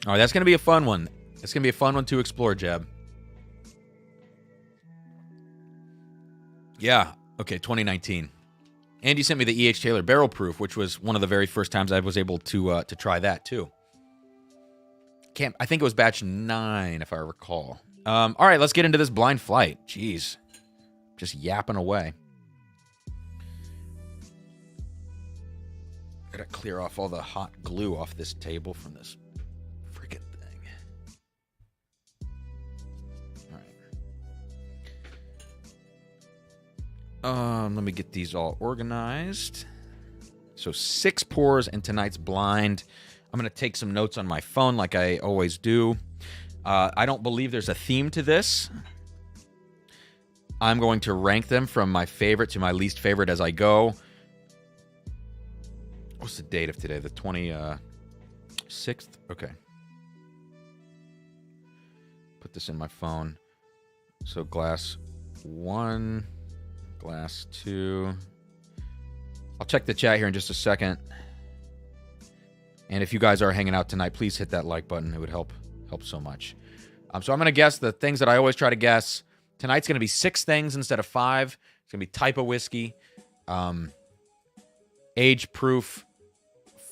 right, that's going to be a fun one. It's going to be a fun one to explore, Jeb. Yeah. Okay, 2019. And you sent me the E.H. Taylor Barrel Proof, which was one of the very first times I was able to try that, too. I think it was batch 9, if I recall. All right, let's get into this blind flight. Jeez. Just yapping away. Gotta clear off all the hot glue off this table from this freaking thing. All right. Let me get these all organized. So 6 pours in tonight's blind. I'm gonna take some notes on my phone like I always do. I don't believe there's a theme to this. I'm going to rank them from my favorite to my least favorite as I go. What's the date of today? The 26th? Okay. Put this in my phone. So glass 1, glass 2. I'll check the chat here in just a second. And if you guys are hanging out tonight, please hit that like button. It would help so much. So I'm going to guess the things that I always try to guess. Tonight's going to be 6 things instead of 5. It's going to be type of whiskey, age proof,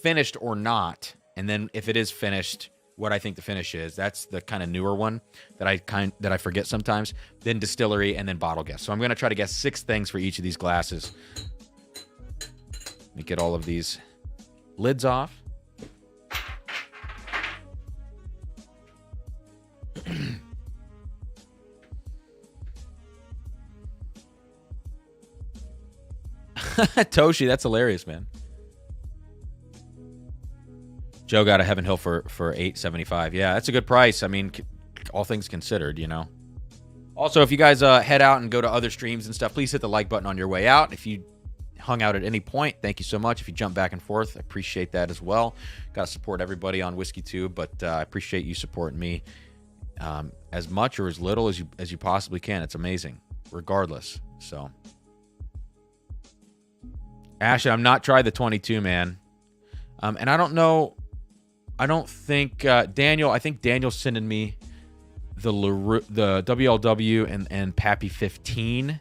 finished or not, and then if it is finished, what I think the finish is. That's the kind of newer one that I forget sometimes. Then distillery, and then bottle guess. So I'm going to try to guess 6 things for each of these glasses. Let me get all of these lids off. Toshi, that's hilarious, man. Joe got a Heaven Hill for $8.75. Yeah, that's a good price. I mean, all things considered, you know. Also, if you guys head out and go to other streams and stuff, please hit the like button on your way out. If you hung out at any point, thank you so much. If you jump back and forth, I appreciate that as well. Got to support everybody on WhiskeyTube, but I appreciate you supporting me as much or as little as you possibly can. It's amazing, regardless. So, Ashley, I'm not tried the 22, man. And I don't know. I don't think Daniel. I think Daniel's sending me the WLW and Pappy 15,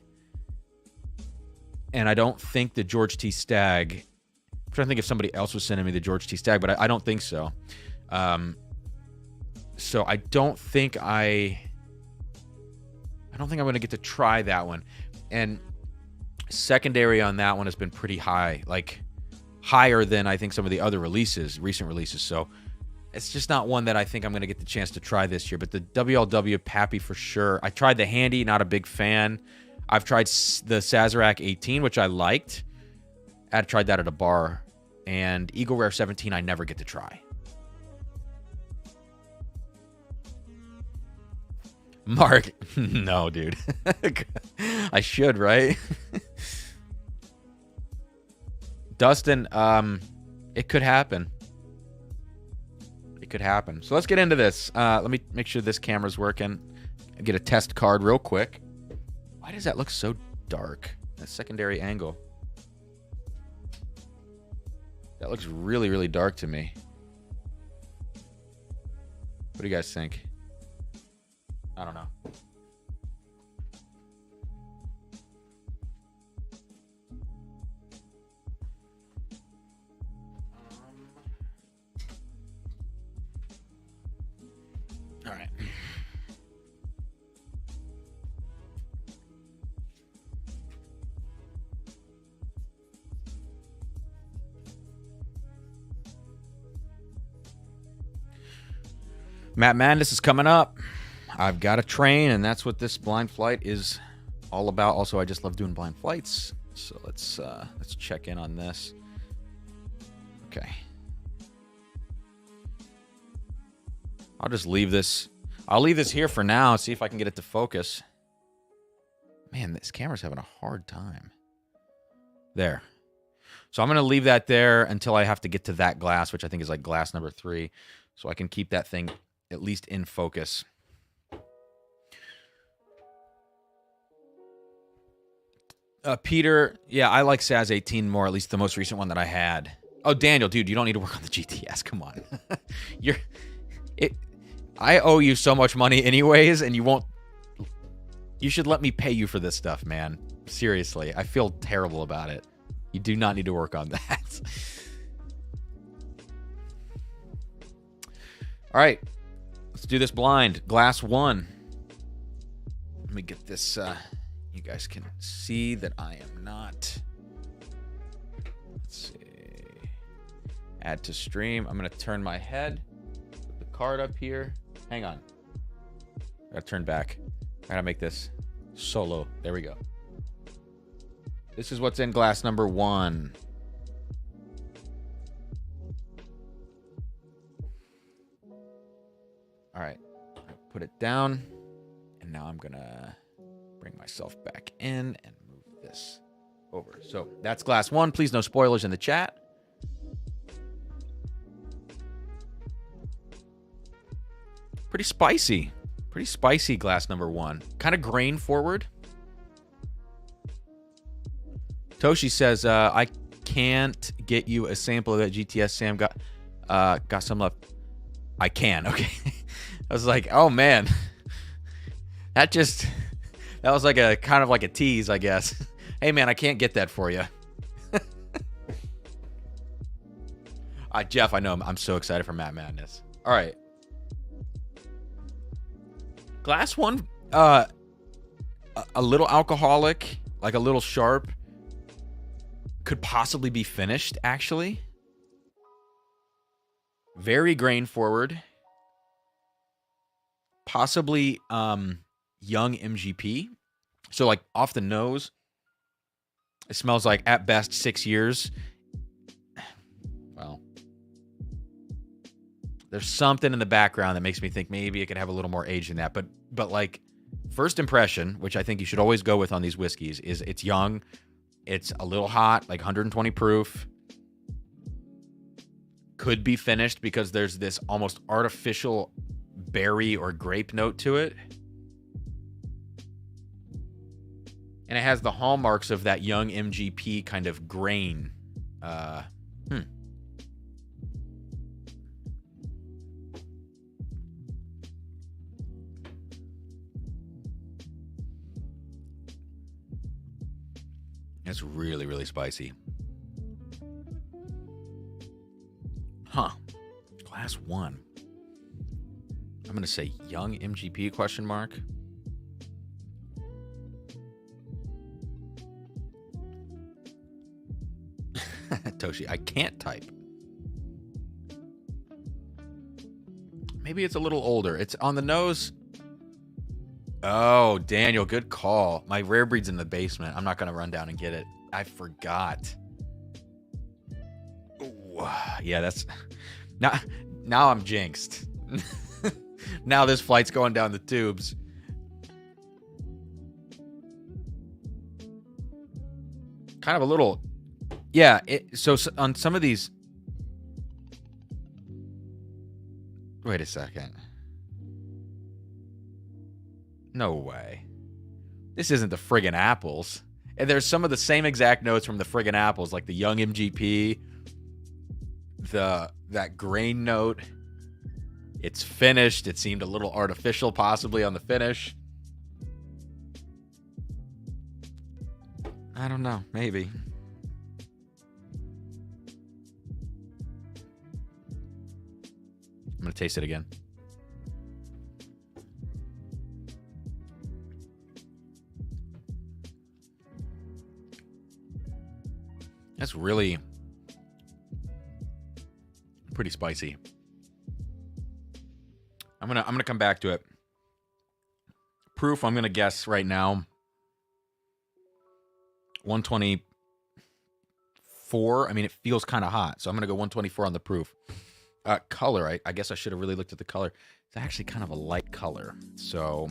and I don't think the George T. Stagg. I'm trying to think if somebody else was sending me the George T. Stagg, but I don't think so. So I don't think I'm going to get to try that one. And secondary on that one has been pretty high, like higher than I think some of the other recent releases. So it's just not one that I think I'm going to get the chance to try this year. But the WLW Pappy for sure. I tried the Handy, not a big fan. I've tried the Sazerac 18, which I liked. I tried that at a bar. And Eagle Rare 17, I never get to try. Mark, no, dude. I should, right? Dustin, it could happen. It could happen. So let's get into this. Let me make sure this camera's working. I'll get a test card real quick. Why does that look so dark? A secondary angle. That looks really, really dark to me. What do you guys think? I don't know. All right. Matt Madness is coming up. I've got a train, and that's what this blind flight is all about. Also, I just love doing blind flights. So let's check in on this. Okay. I'll just leave this. I'll leave this here for now. See if I can get it to focus. Man, this camera's having a hard time. There. So I'm going to leave that there until I have to get to that glass, which I think is like glass number 3. So I can keep that thing at least in focus. Peter, yeah, I like SAS 18 more, at least the most recent one that I had. Oh, Daniel, dude, you don't need to work on the GTS. Come on. I owe you so much money anyways, and you won't. You should let me pay you for this stuff, man. Seriously, I feel terrible about it. You do not need to work on that. All right, let's do this blind. Glass 1. Let me get this. You guys can see that I am not. Let's see. Add to stream. I'm going to turn my head. Put the card up here. Hang on. I got to turn back. I got to make this solo. There we go. This is what's in glass number 1. All right. Put it down. And now I'm going to bring myself back in and move this over. So that's glass 1. Please no spoilers in the chat. Pretty spicy. Pretty spicy glass number 1. Kind of grain forward. Toshi says, I can't get you a sample of that GTS. Sam got some left. I can. Okay. I was like, oh man. That was like a kind of like a tease, I guess. Hey man, I can't get that for you. Jeff, I know I'm so excited for Matt Madness. All right. Glass 1, a little alcoholic, like a little sharp. Could possibly be finished, actually. Very grain forward. Possibly young MGP. So like off the nose, it smells like at best 6 years. Well, there's something in the background that makes me think maybe it could have a little more age than that. But like first impression, which I think you should always go with on these whiskeys, is it's young. It's a little hot, like 120 proof. Could be finished because there's this almost artificial berry or grape note to it. And it has the hallmarks of that young MGP kind of grain. It's really, really spicy. Huh. Glass 1. I'm going to say young MGP question mark. Toshi, I can't type. Maybe it's a little older. It's on the nose. Oh, Daniel, good call. My rare breed's in the basement. I'm not going to run down and get it. I forgot. Ooh, yeah, that's... Now I'm jinxed. Now this flight's going down the tubes. Kind of a little... Yeah, so on some of these... Wait a second. No way. This isn't the friggin' apples. And there's some of the same exact notes from the friggin' apples, like the young MGP, that grain note. It's finished. It seemed a little artificial, possibly, on the finish. I don't know. Maybe. I'm going to taste it again. That's really pretty spicy. I'm gonna come back to it. Proof, I'm gonna guess right now 124. I mean, it feels kind of hot, so I'm gonna go 124 on the proof. Color, I guess I should have really looked at the color. It's actually kind of a light color, so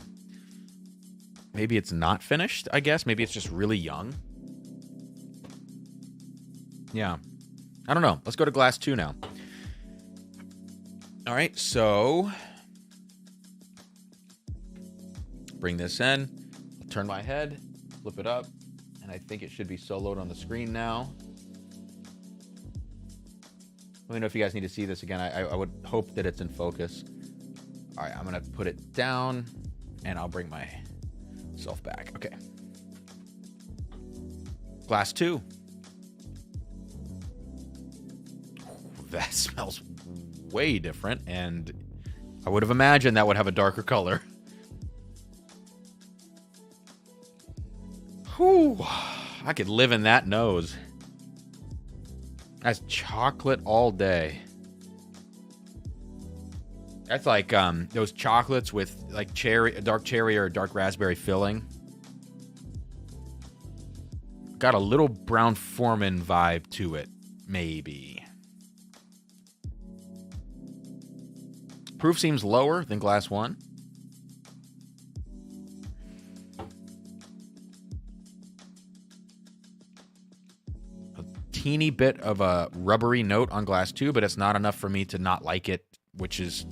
maybe it's not finished. I guess maybe it's just really young. Yeah, I don't know. Let's go to glass 2 now. All right, so bring this in. I'll turn my head, flip it up, and I think it should be soloed on the screen now. Let me know if you guys need to see this again. I would hope that it's in focus. All right, I'm going to put it down, and I'll bring myself back. Okay. Glass 2. That smells way different, and I would have imagined that would have a darker color. Whew. I could live in that nose. That's chocolate all day. That's like those chocolates with like dark cherry or dark raspberry filling. Got a little Brown-Forman vibe to it, maybe. Proof seems lower than glass 1. A teeny bit of a rubbery note on glass 2, but it's not enough for me to not like it, which is,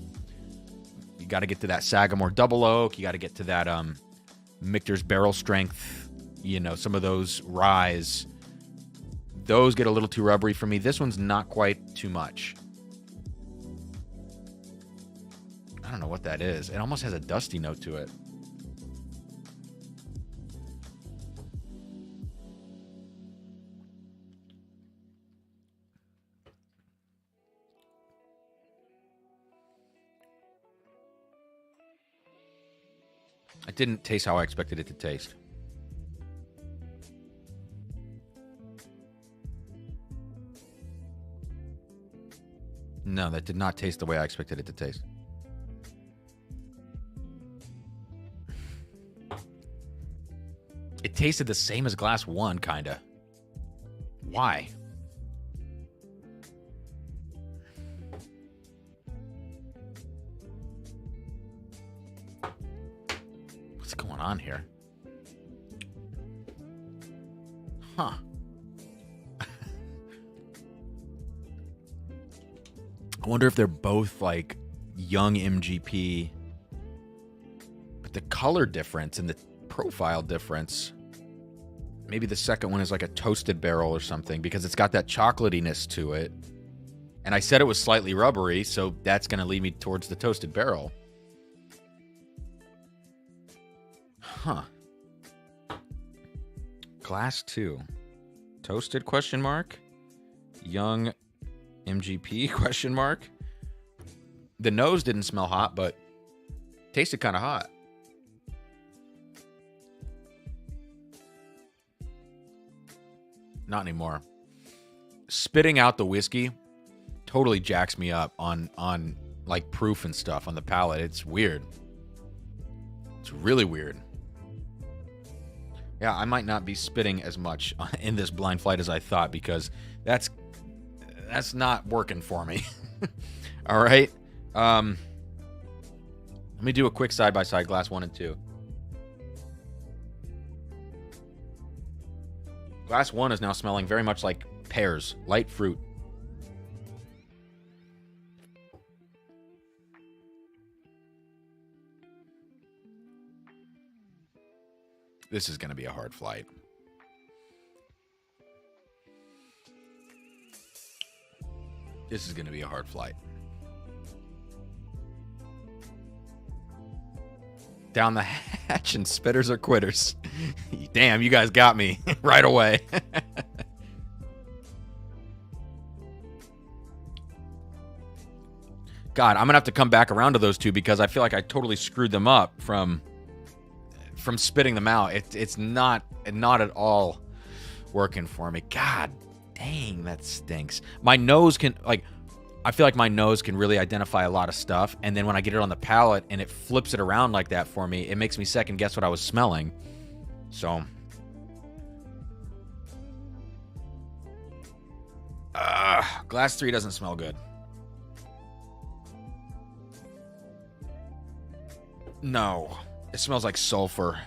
you got to get to that Sagamore Double Oak. You got to get to that Michter's Barrel Strength, you know, some of those ryes. Those get a little too rubbery for me. This one's not quite too much. I don't know what that is. It almost has a dusty note to it. It didn't taste how I expected it to taste. No, that did not taste the way I expected it to taste. It tasted the same as glass 1, kinda. Why? What's going on here? Huh. I wonder if they're both like young MGP, but the color difference and the profile difference, maybe the second one is like a toasted barrel or something, because it's got that chocolatiness to it. And I said it was slightly rubbery, so that's going to lead me towards the toasted barrel. Huh. Glass 2. Toasted question mark? Young MGP question mark? The nose didn't smell hot, but tasted kind of hot. Not anymore. Spitting out the whiskey totally jacks me up on like proof and stuff on the palate. It's weird. It's really weird. Yeah, I might not be spitting as much in this blind flight as I thought, because that's not working for me. All right. Let me do a quick side-by-side glass 1 and 2. Glass 1 is now smelling very much like pears, light fruit. This is going to be a hard flight. This is going to be a hard flight. Down the hatch and spitters or quitters. Damn, you guys got me right away. God, I'm going to have to come back around to those two because I feel like I totally screwed them up from spitting them out. It's not at all working for me. God dang, that stinks. My nose can, like, I feel like my nose can really identify a lot of stuff, and then when I get it on the palate and it flips it around like that for me, it makes me second guess what I was smelling. So Glass 3 doesn't smell good. No, it smells like sulfur.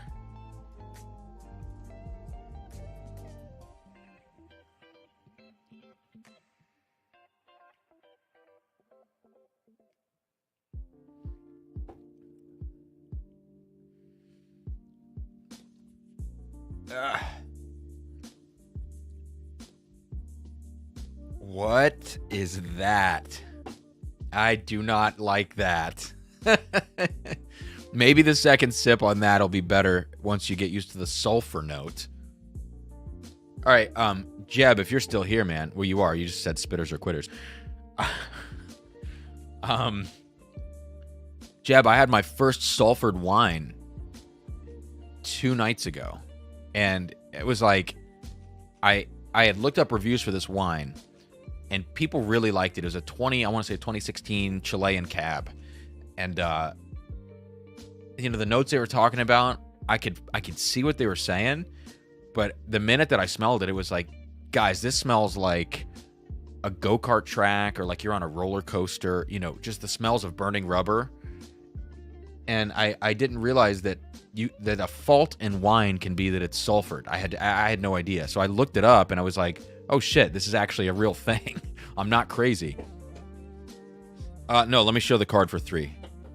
What is that? I do not like that. Maybe the second sip on that will be better once you get used to the sulfur note. All right, Jeb, if you're still here, man, well, you are. You just said spitters or quitters. Jeb, I had my first sulfured wine 2 nights ago, and it was like I had looked up reviews for this wine, and people really liked it. It was a 2016 Chilean cab, and you know, the notes they were talking about, I could see what they were saying, but the minute that I smelled it, it was like, guys, this smells like a go-kart track or like you're on a roller coaster, you know, just the smells of burning rubber. And I didn't realize that that a fault in wine can be that it's sulfured. I had no idea. So I looked it up and I was like, oh shit, this is actually a real thing. I'm not crazy. No, let me show the card for 3.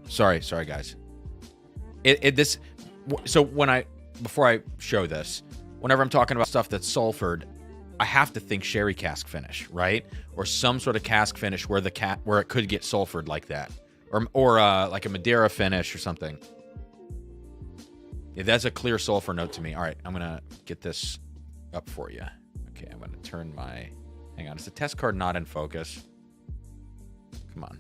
Sorry guys. So before I show this, whenever I'm talking about stuff that's sulfured, I have to think sherry cask finish, right? Or some sort of cask finish where it could get sulfured like that, or like a Madeira finish or something. Yeah, that's a clear sulfur note to me. All right, I'm gonna get this up for you. Okay, I'm gonna turn my. Hang on, is the test card not in focus? Come on.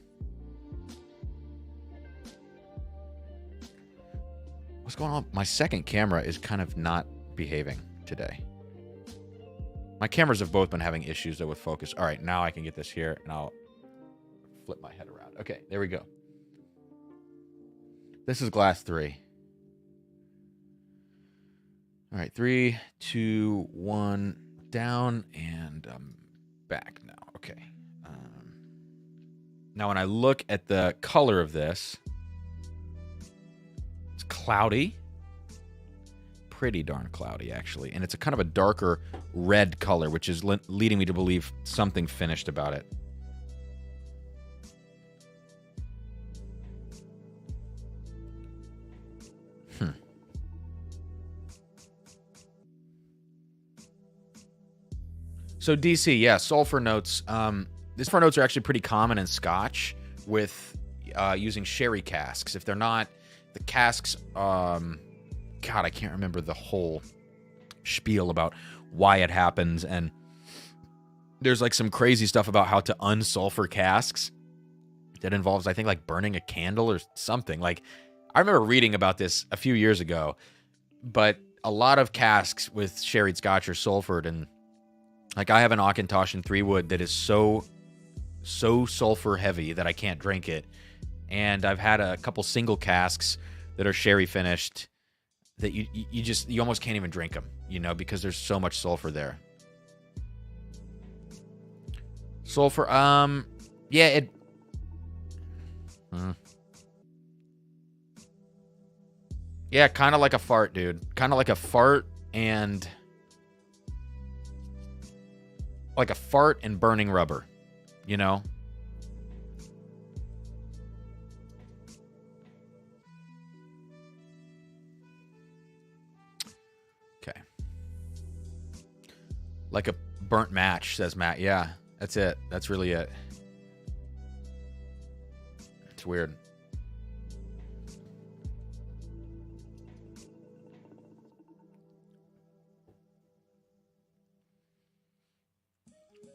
What's going on? My second camera is kind of not behaving today. My cameras have both been having issues though with focus. All right, now I can get this here and I'll flip my head around. Okay, there we go. This is glass 3. All right, 3, 2, 1, down, and I'm back now. Okay. Now when I look at the color of this, it's cloudy. Pretty darn cloudy, actually. And it's a kind of a darker red color, which is leading me to believe something finished about it. So DC, yeah, sulfur notes. These sulfur notes are actually pretty common in Scotch with using sherry casks. If they're not, the casks, God, I can't remember the whole spiel about why it happens. And there's like some crazy stuff about how to unsulfur casks that involves, I think, like burning a candle or something. Like, I remember reading about this a few years ago, but a lot of casks with sherried Scotch are sulfured, and like I have an Auchentoshan 3-wood that is so sulfur heavy that I can't drink it. And I've had a couple single casks that are sherry finished that you almost can't even drink them, you know, because there's so much sulfur there. Sulfur, yeah, it. Yeah, kind of like a fart, dude. Kind of like a fart, and like a fart and burning rubber, you know? Okay. Like a burnt match, says Matt. Yeah, that's it. That's really it. It's weird.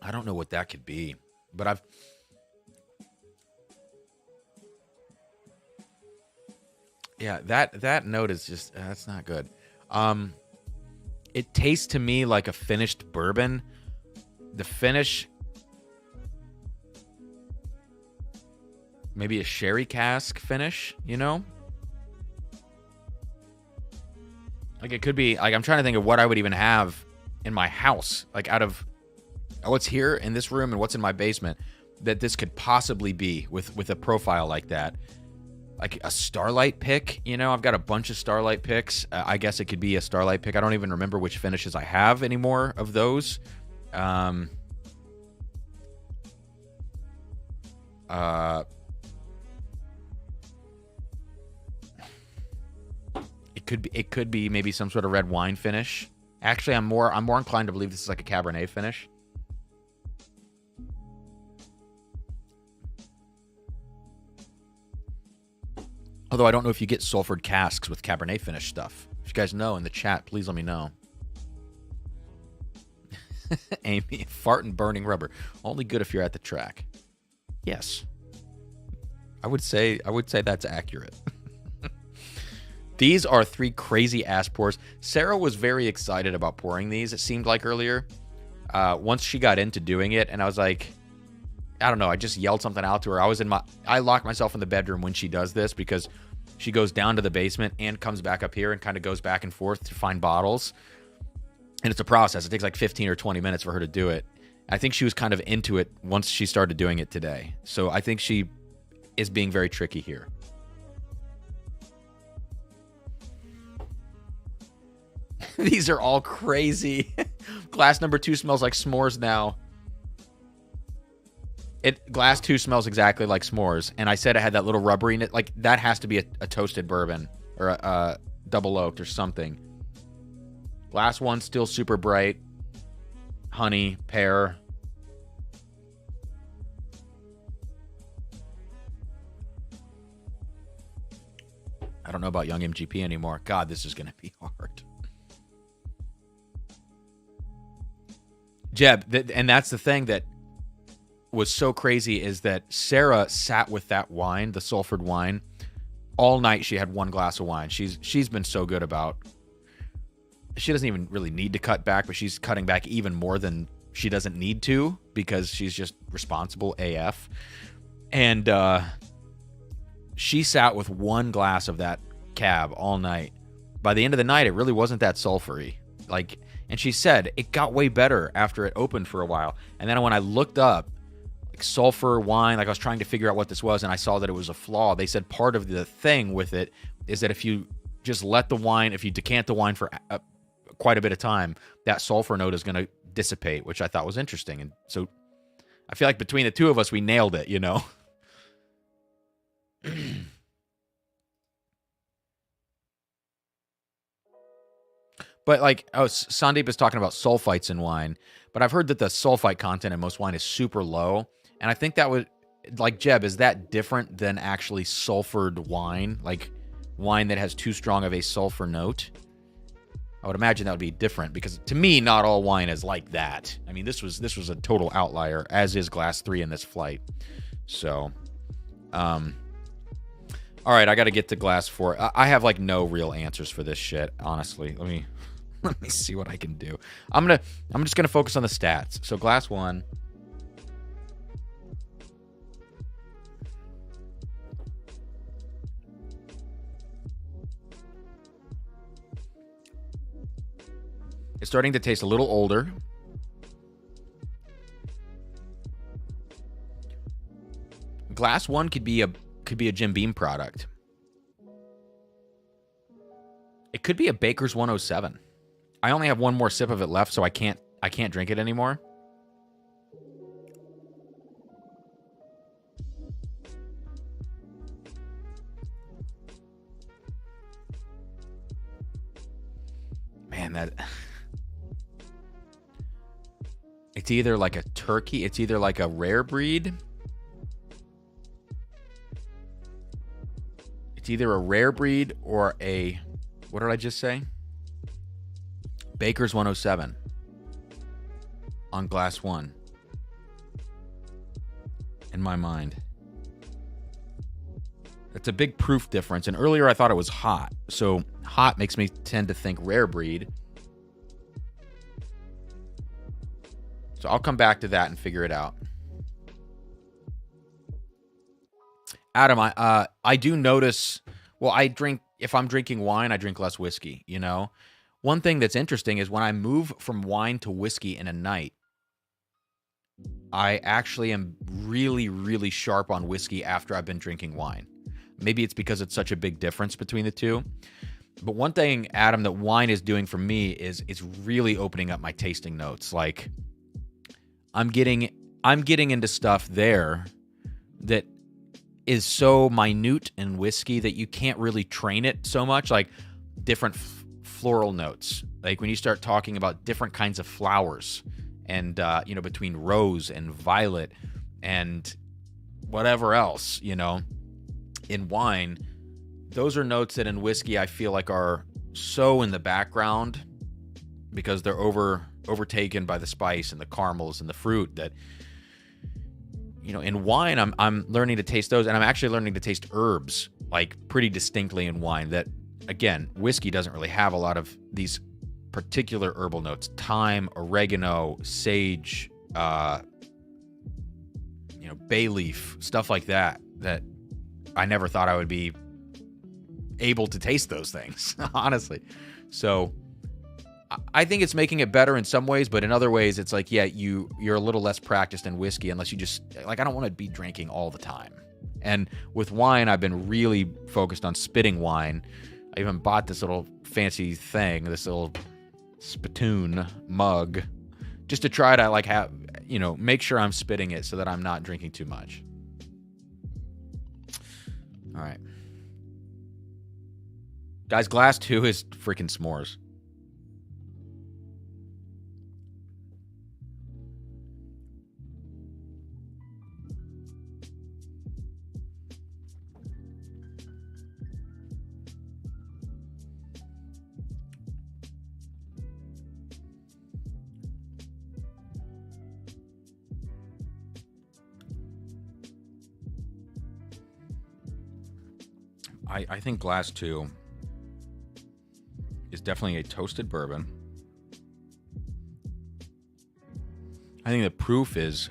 I don't know what that could be, but yeah, that note is just, that's not good. It tastes to me like a finished bourbon. The finish, maybe a sherry cask finish, you know? Like it could be, like I'm trying to think of what I would even have in my house, like out of what's here in this room and what's in my basement, that this could possibly be with a profile like that. Like a Starlight pick, you know, I've got a bunch of Starlight picks. I guess it could be a Starlight pick. I don't even remember which finishes I have anymore of those. It could be maybe some sort of red wine finish. Actually, I'm more inclined to believe this is like a Cabernet finish. Although I don't know if you get sulfured casks with Cabernet finish stuff. If you guys know in the chat, please let me know. Amy, fart and burning rubber. Only good if you're at the track. Yes. I would say that's accurate. These are 3 crazy ass pours. Sarah was very excited about pouring these, it seemed like earlier. Once she got into doing it, and I was like, I don't know, I just yelled something out to her. I lock myself in the bedroom when she does this because she goes down to the basement and comes back up here and kind of goes back and forth to find bottles. And it's a process. It takes like 15 or 20 minutes for her to do it. I think she was kind of into it once she started doing it today. So I think she is being very tricky here. These are all crazy. Glass number 2 smells like s'mores now. Glass 2 smells exactly like s'mores. And I said it had that little rubbery, like that has to be a toasted bourbon or a double oaked or something. Glass 1 still super bright. Honey, pear. I don't know about Young MGP anymore. God, this is going to be hard. Jeb, and that's the thing that was so crazy is that Sarah sat with that wine, the sulfured wine, all night. She had 1 glass of wine. She's been so good about. She doesn't even really need to cut back, but she's cutting back even more than she doesn't need to because she's just responsible AF. And she sat with 1 glass of that cab all night. By the end of the night, it really wasn't that sulfury. Like, and she said it got way better after it opened for a while. And then when I looked up like sulfur wine, like I was trying to figure out what this was, and I saw that it was a flaw. They said part of the thing with it is that if you just let the wine, if you decant the wine for quite a bit of time, that sulfur note is going to dissipate, which I thought was interesting. And so I feel like between the two of us, we nailed it, you know? But like, Sandeep is talking about sulfites in wine, but I've heard that the sulfite content in most wine is super low. And I think that would, like, Jeb, is that different than actually sulfured wine? Like wine that has too strong of a sulfur note? I would imagine that would be different because to me, not all wine is like that. I mean, this was a total outlier, as is Glass 3 in this flight. So, all right, I got to get to Glass 4. I have like no real answers for this shit, honestly. Let me see what I can do. I'm just gonna focus on the stats. So Glass 1. It's starting to taste a little older. Glass 1 could be a Jim Beam product. It could be a Baker's 107. I only have 1 more sip of it left, so I can't drink it anymore. man, that it's either like a turkey, it's either like a rare breed. It's either a rare breed or a, what did I just say? Baker's 107 on glass 1 in my mind. It's a big proof difference. And earlier I thought it was hot. So hot makes me tend to think rare breed. So I'll come back to that and figure it out. Adam, I do notice, well, if I'm drinking wine, I drink less whiskey, you know? One thing that's interesting is when I move from wine to whiskey in a night, I actually am really, really sharp on whiskey after I've been drinking wine. Maybe it's because it's such a big difference between the two. But one thing, Adam, that wine is doing for me is it's really opening up my tasting notes. Like, I'm getting into stuff there that is so minute in whiskey that you can't really train it so much. Like different floral notes. Like when you start talking about different kinds of flowers and, between rose and violet and whatever else, in wine, those are notes that in whiskey I feel like are so in the background because they're overtaken by the spice and the caramels and the fruit that, in wine I'm learning to taste those, and I'm actually learning to taste herbs like pretty distinctly in wine that, again, whiskey doesn't really have a lot of these particular herbal notes. Thyme, oregano, sage, bay leaf, stuff like that I never thought I would be able to taste those things, honestly. So I think it's making it better in some ways, but in other ways, it's like, yeah, you're a little less practiced in whiskey unless you just, like, I don't want to be drinking all the time. And with wine, I've been really focused on spitting wine. I even bought this little fancy thing, this little spittoon mug, just to try to, like, have, make sure I'm spitting it so that I'm not drinking too much. All right. Guys, glass 2 is freaking s'mores. I think glass 2 is definitely a toasted bourbon. I think the proof is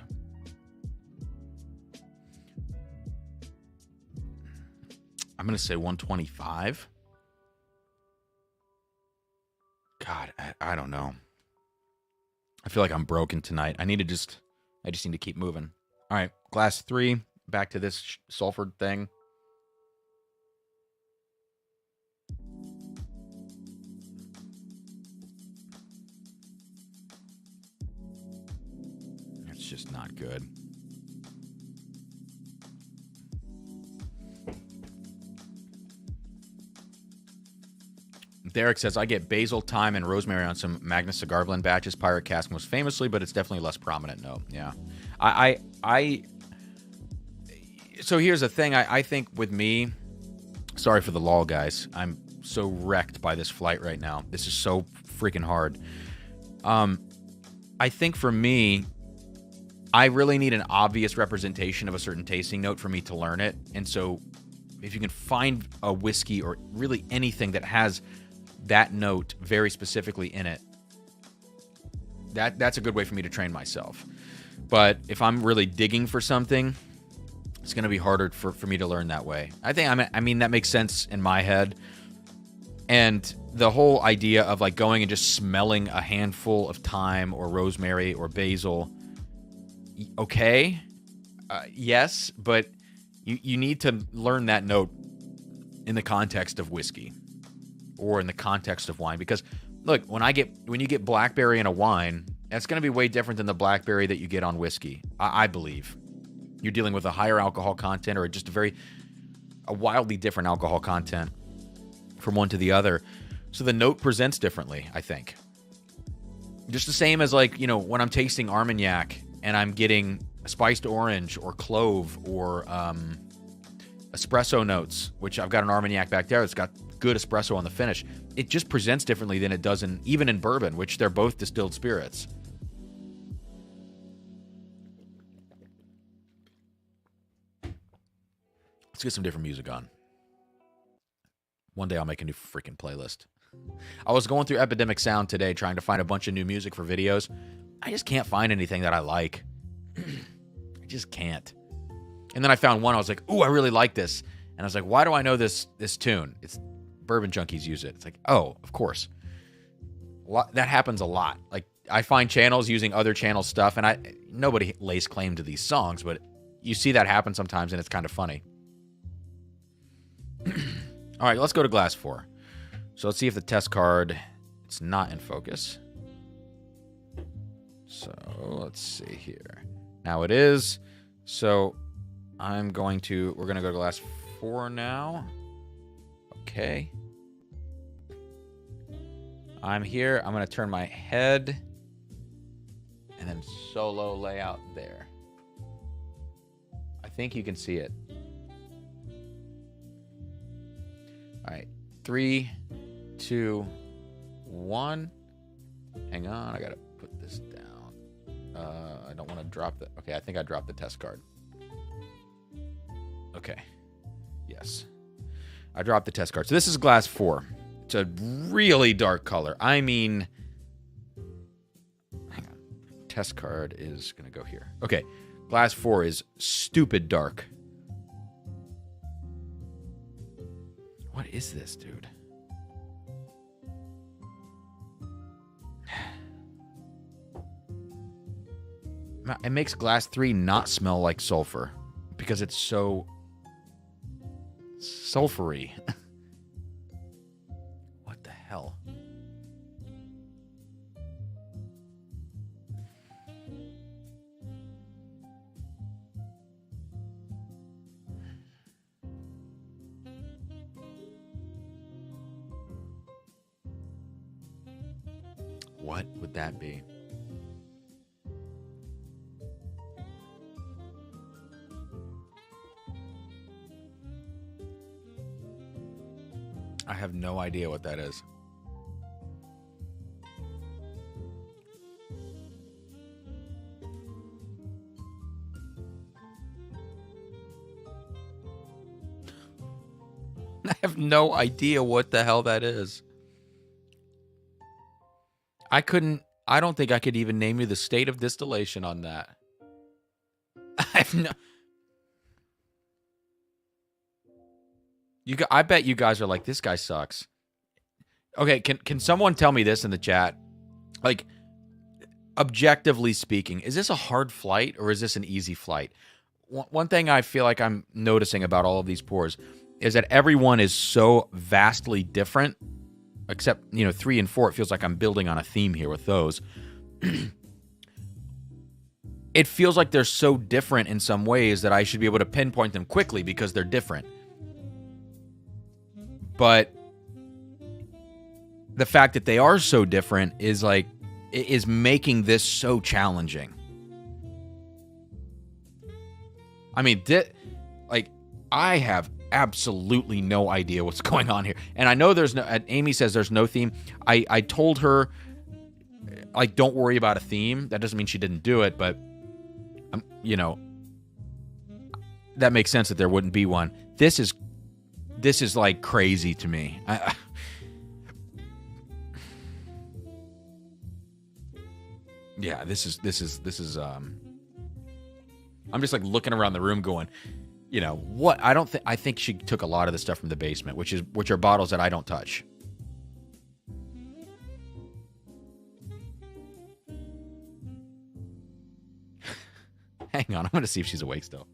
I'm going to say 125. God, I don't know. I feel like I'm broken tonight. I just need to keep moving. All right, glass 3, back to this Sulfur thing. It's just not good. Derek says, I get basil, thyme, and rosemary on some Magnus Cigar Blend batches. Pirate Cask most famously, but it's definitely less prominent. No, yeah. So here's the thing. I think with me, sorry for the lull, guys. I'm so wrecked by this flight right now. This is so freaking hard. I think for me, I really need an obvious representation of a certain tasting note for me to learn it. And so if you can find a whiskey or really anything that has that note very specifically in it, that's a good way for me to train myself. But if I'm really digging for something, it's going to be harder for me to learn that way. I mean, that makes sense in my head. And the whole idea of like going and just smelling a handful of thyme or rosemary or basil, okay, yes, but you need to learn that note in the context of whiskey or in the context of wine. Because look, when you get blackberry in a wine, that's going to be way different than the blackberry that you get on whiskey. I believe you're dealing with a higher alcohol content or just a wildly different alcohol content from one to the other. So the note presents differently, I think. Just the same as, like, you know, when I'm tasting Armagnac and I'm getting spiced orange or clove or espresso notes, which I've got an Armagnac back there that's got good espresso on the finish. It just presents differently than it does even in bourbon, which they're both distilled spirits. Let's get some different music on. One day I'll make a new freaking playlist. I was going through Epidemic Sound today trying to find a bunch of new music for videos. I just can't find anything that I like. I just can't. And then I found one. I was like, ooh, I really like this. And I was like, why do I know this tune? It's Bourbon Junkies use it. It's like, oh, of course. That happens a lot. Like, I find channels using other channel stuff, and nobody lays claim to these songs, but you see that happen sometimes, and it's kind of funny. All right, let's go to glass 4. So let's see if the test card, it's not in focus. So let's see here. Now it is. So we're going to go to glass 4 now. Okay. I'm here. I'm going to turn my head and then solo layout there. I think you can see it. All right. 3, 2, 1. Hang on. I got to put this down. I don't want to drop the... Okay, I think I dropped the test card. Okay. Yes. I dropped the test card. So this is glass 4. It's a really dark color. I mean... Hang on. Test card is going to go here. Okay. Glass 4 is stupid dark. What is this, dude? It makes glass 3 not smell like sulfur because it's so sulfury. What the hell? What would that be? I have no idea what that is. I have no idea what the hell that is. I don't think I could even name you the state of distillation on that. I bet you guys are like, this guy sucks. Okay, can someone tell me this in the chat? Like, objectively speaking, is this a hard flight or is this an easy flight? One thing I feel like I'm noticing about all of these pours is that everyone is so vastly different. Except, 3 and 4, it feels like I'm building on a theme here with those. It feels like they're so different in some ways that I should be able to pinpoint them quickly because they're different. But the fact that they are so different is making this so challenging. I mean, I have absolutely no idea what's going on here. And I know Amy says there's no theme. I told her, don't worry about a theme. That doesn't mean she didn't do it, but, that makes sense that there wouldn't be one. This is like crazy to me. Yeah, this is I'm just like looking around the room going, what? I think she took a lot of the stuff from the basement, which are bottles that I don't touch. Hang on, I'm going to see if she's awake still.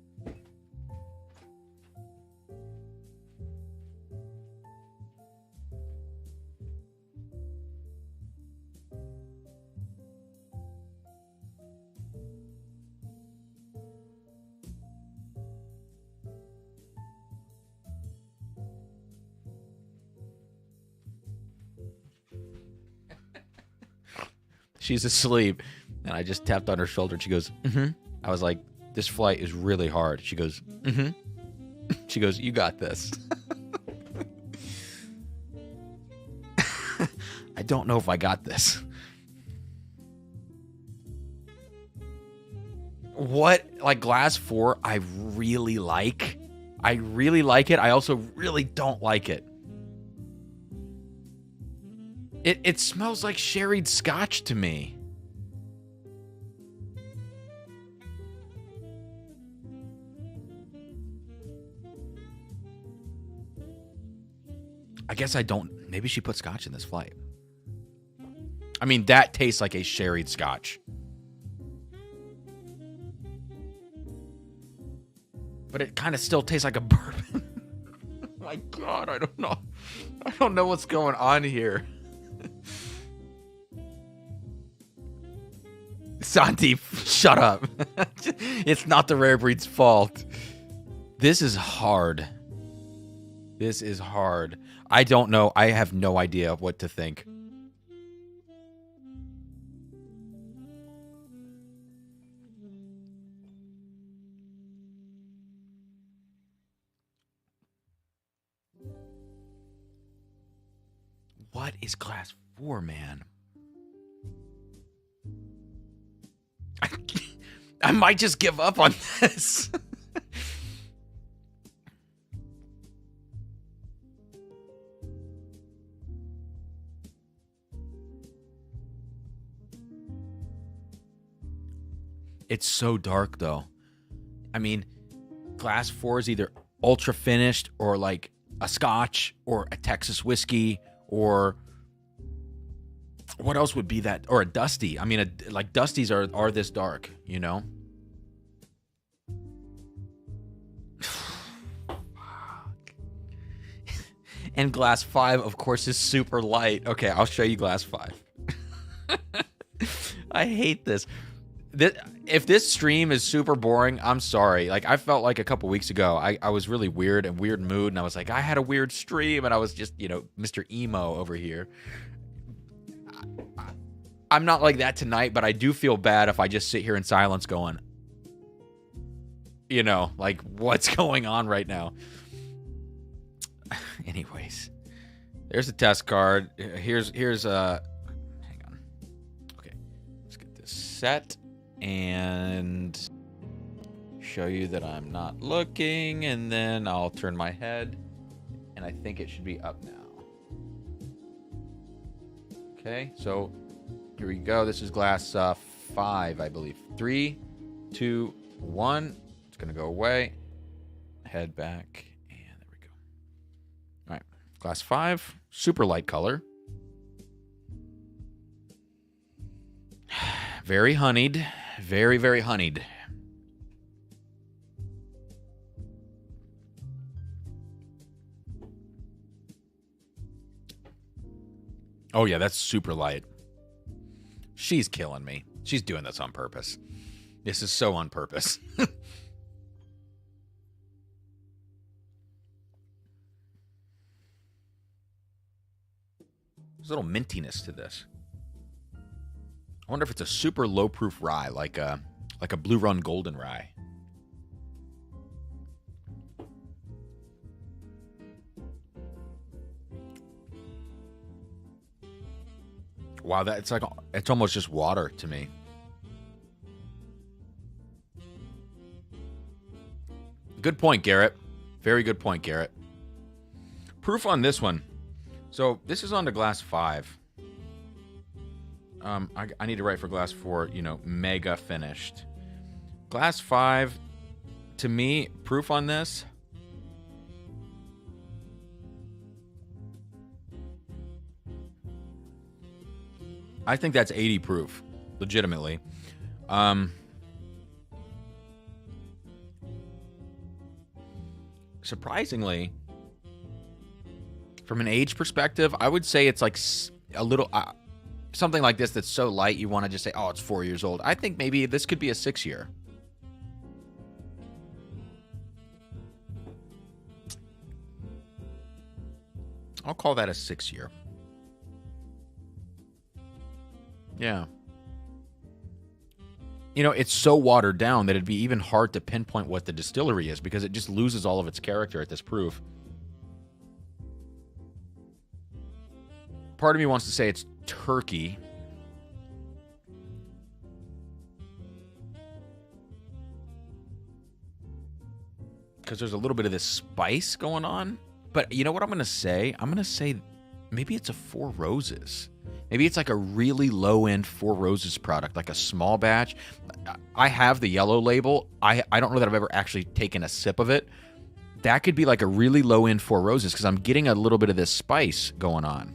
She's asleep. And I just tapped on her shoulder and she goes, mm-hmm. I was like, this flight is really hard. She goes, mm-hmm. She goes, you got this. I don't know if I got this. What, like glass 4, I really like. I really like it. I also really don't like it. It smells like sherried scotch to me. I guess I don't. Maybe she put scotch in this flight. I mean, that tastes like a sherried scotch. But it kind of still tastes like a bourbon. My God, I don't know. I don't know what's going on here. Santi, shut up. It's not the rare breed's fault. This is hard. This is hard. I don't know. I have no idea what to think. What is glass 4, man? I might just give up on this. It's so dark, though. I mean, glass 4 is either ultra finished or like a scotch or a Texas whiskey or what else would be that? Or a dusty. I mean, like dusties are this dark, you know? And glass 5, of course, is super light. Okay, I'll show you glass 5. I hate this. If this stream is super boring, I'm sorry. Like, I felt like a couple weeks ago, I was really weird mood, and I was like, I had a weird stream, and I was just, you know, Mr. Emo over here. I'm not like that tonight, but I do feel bad if I just sit here in silence going, you know, like, what's going on right now? Anyways, there's a test card. Here's hang on. Okay, let's get this set and show you that I'm not looking, and then I'll turn my head, and I think it should be up now. Okay, so here we go. This is glass 5, I believe. 3, 2, 1. It's gonna go away. Head back. Glass 5, super light color. Very honeyed. Very, very honeyed. Oh, yeah, that's super light. She's killing me. She's doing this on purpose. This is so on purpose. There's a little mintiness to this. I wonder if it's a super low proof rye, like a Blue Run Golden Rye. Wow, it's almost just water to me. Good point, Garrett. Very good point, Garrett. Proof on this one. So this is on to glass 5. I need to write for glass 4, you know, mega finished. Glass 5, to me, proof on this. I think that's 80 proof, legitimately. Surprisingly, from an age perspective, I would say it's like a little something like this that's so light you want to just say, oh, it's 4 years old. I think maybe this could be a 6-year. I'll call that a 6-year. Yeah. You know, it's so watered down that it'd be even hard to pinpoint what the distillery is because it just loses all of its character at this proof. Part of me wants to say it's turkey. Because there's a little bit of this spice going on. But you know what I'm going to say? I'm going to say maybe it's a Four Roses. Maybe it's like a really low-end Four Roses product, like a small batch. I have the yellow label. I don't know that I've ever actually taken a sip of it. That could be like a really low-end Four Roses because I'm getting a little bit of this spice going on.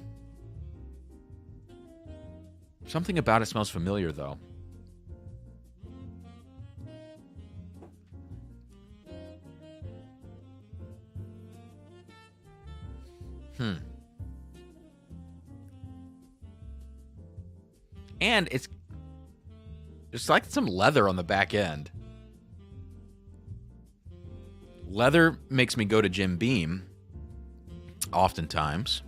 Something about it smells familiar, though. And it's like some leather on the back end. Leather makes me go to Jim Beam, oftentimes.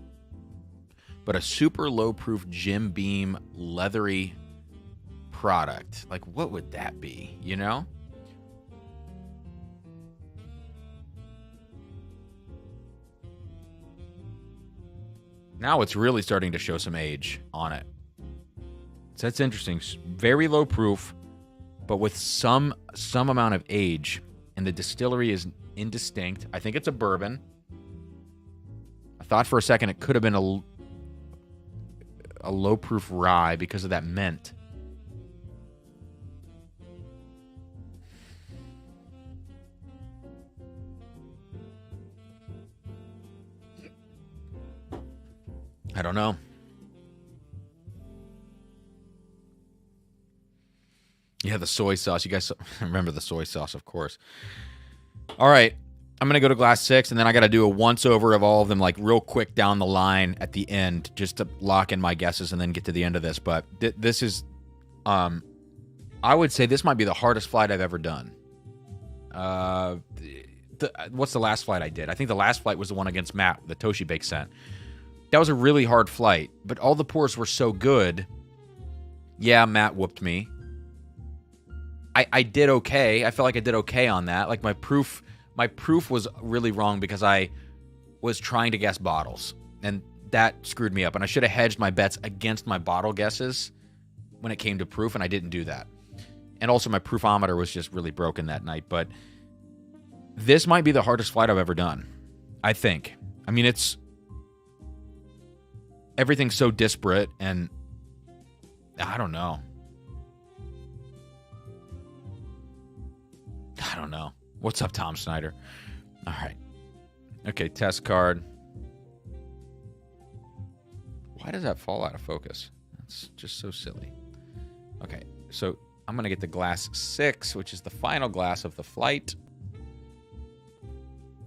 But a super low-proof Jim Beam leathery product, like what would that be, you know? Now it's really starting to show some age on it. So that's interesting. Very low proof, but with some amount of age. And the distillery is indistinct. I think it's a bourbon. I thought for a second it could have been a low proof rye because of that mint. I don't know. Yeah, the soy sauce. You guys remember the soy sauce, of course. All right. I'm going to go to glass 6, and then I got to do a once-over of all of them, like, real quick down the line at the end, just to lock in my guesses and then get to the end of this. But this is, I would say this might be the hardest flight I've ever done. What's the last flight I did? I think the last flight was the one against Matt, the Toshi Bake Scent. That was a really hard flight, but all the pours were so good. Yeah, Matt whooped me. I did okay. I felt like I did okay on that. Like my proof was really wrong because I was trying to guess bottles, and that screwed me up. And I should have hedged my bets against my bottle guesses when it came to proof, and I didn't do that. And also my proofometer was just really broken that night. But this might be the hardest flight I've ever done, I think. I mean, everything's so disparate, and I don't know. What's up, Tom Snyder? All right. Okay, test card. Why does that fall out of focus? That's just so silly. Okay, so I'm going to get the glass 6, which is the final glass of the flight.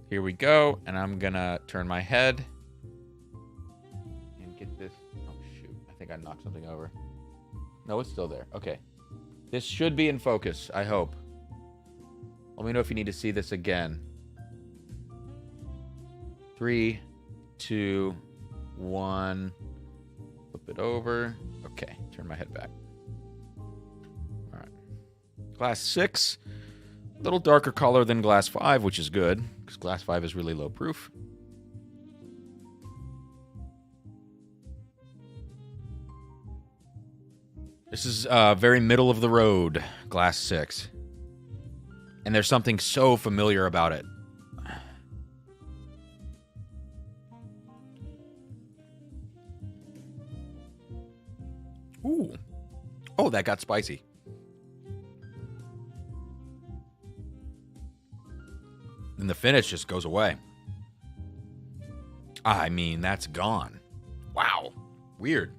Here we go, and I'm going to turn my head and get this. Oh, shoot. I think I knocked something over. No, it's still there. Okay. This should be in focus, I hope. Let me know if you need to see this again. 3, 2, 1. Flip it over. Okay, turn my head back. All right. Glass 6. A little darker color than glass 5, which is good, because glass 5 is really low proof. This is very middle of the road, glass 6. And there's something so familiar about it. Ooh. Oh, that got spicy. And the finish just goes away. I mean, that's gone. Wow. Weird.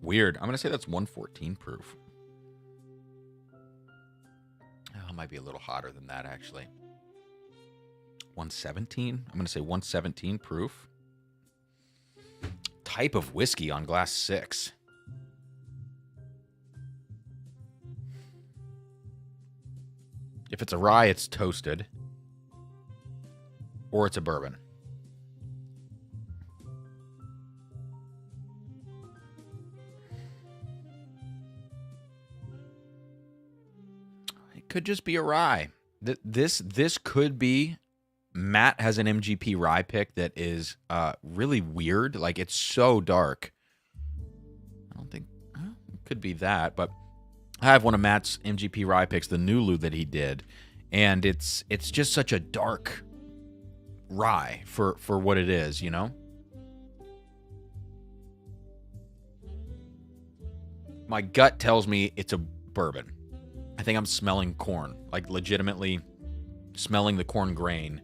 Weird. I'm going to say that's 114 proof. Oh, it might be a little hotter than that, actually. 117? I'm going to say 117 proof. Type of whiskey on glass 6. If it's a rye, it's toasted. Or it's a bourbon. It could just be a rye. This could be... Matt has an MGP rye pick that is really weird. Like, it's so dark. I don't think... it could be that, but I have one of Matt's MGP rye picks, the Nulu that he did, and it's just such a dark rye for what it is, you know? My gut tells me it's a bourbon. I think I'm smelling corn, like legitimately smelling the corn grain.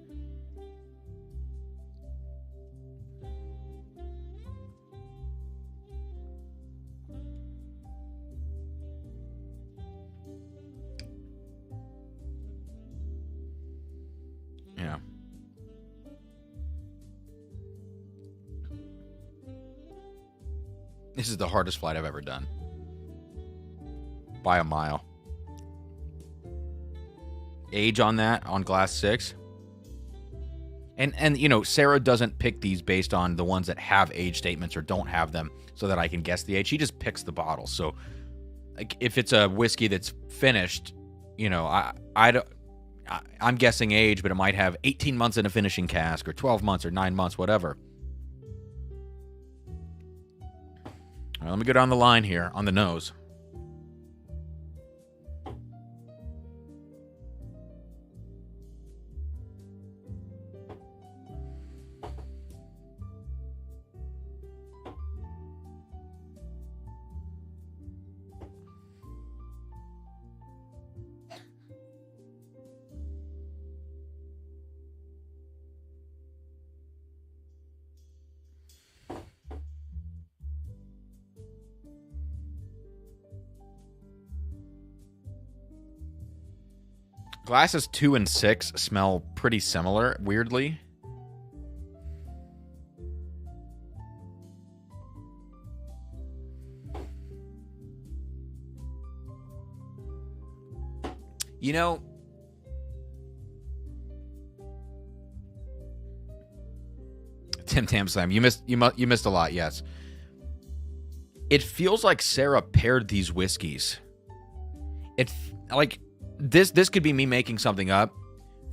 Yeah. This is the hardest flight I've ever done. By a mile. Age on that, on glass 6. And you know, Sarah doesn't pick these based on the ones that have age statements or don't have them so that I can guess the age. She just picks the bottle. So like, if it's a whiskey that's finished, you know, I'm guessing age, but it might have 18 months in a finishing cask or 12 months or 9 months, whatever. All right, let me go down the line here on the nose. Glasses 2 and 6 smell pretty similar, weirdly. You know, Tim Tam Slam, you missed a lot, yes. It feels like Sarah paired these whiskeys. It like this could be me making something up.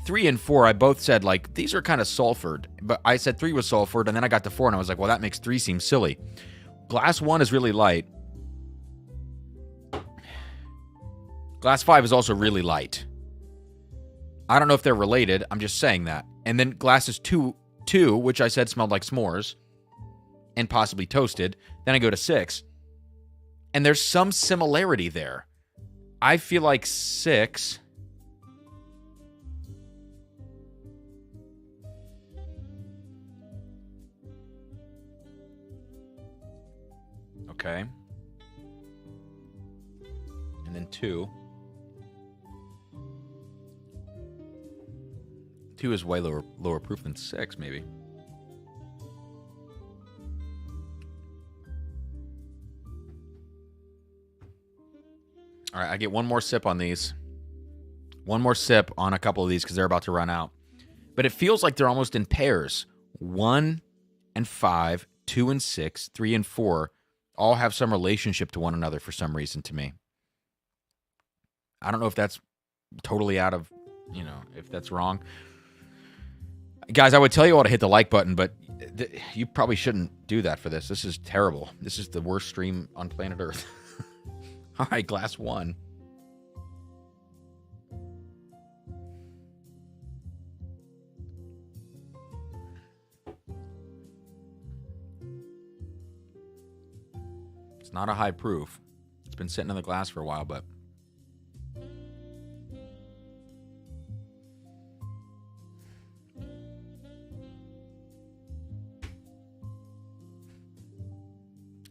3 and 4, I both said, like, these are kind of sulfured. But I said 3 was sulfured, and then I got to 4, and I was like, well, that makes 3 seem silly. Glass 1 is really light. Glass 5 is also really light. I don't know if they're related. I'm just saying that. And then glasses 2, which I said smelled like s'mores and possibly toasted. Then I go to 6. And there's some similarity there. I feel like 6... Okay. And then 2. 2 is way lower proof than 6, maybe. All right, I get one more sip on these. One more sip on a couple of these because they're about to run out. But it feels like they're almost in pairs. 1 and 5, 2 and 6, 3 and 4 all have some relationship to one another for some reason to me. I don't know if that's totally out of, if that's wrong. Guys, I would tell you all to hit the like button, but you probably shouldn't do that for this. This is terrible. This is the worst stream on planet Earth. All right, glass 1. It's not a high proof. It's been sitting in the glass for a while, but...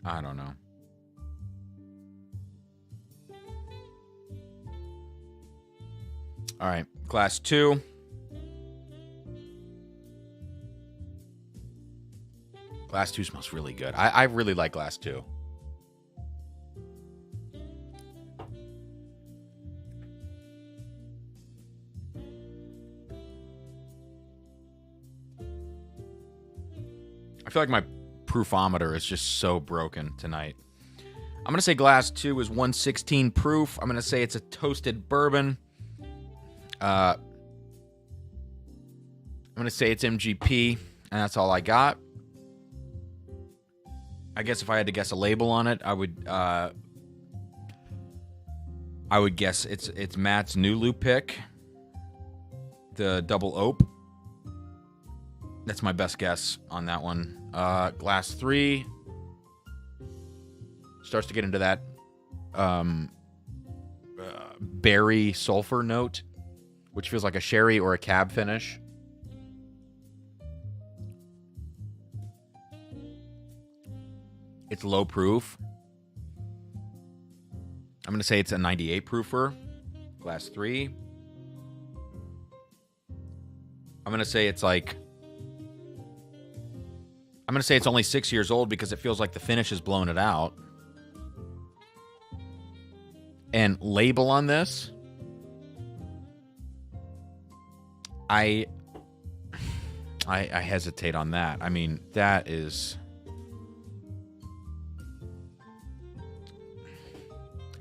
I don't know. All right, glass 2. Glass 2 smells really good. I really like glass 2. feel like my proofometer is just so broken tonight. I'm going to say glass 2 is 116 proof. I'm going to say it's a toasted bourbon. I'm going to say it's MGP, and that's all I got. I guess if I had to guess a label on it, I would guess it's Matt's new loop pick, the double ope. That's my best guess on that one. Glass 3 starts to get into that berry sulfur note, which feels like a sherry or a cab finish. It's low proof. I'm going to say it's a 98 proofer. Glass 3. I'm going to say it's like... I'm going to say it's only 6 years old because it feels like the finish has blown it out. And label on this... I hesitate on that. I mean, that is...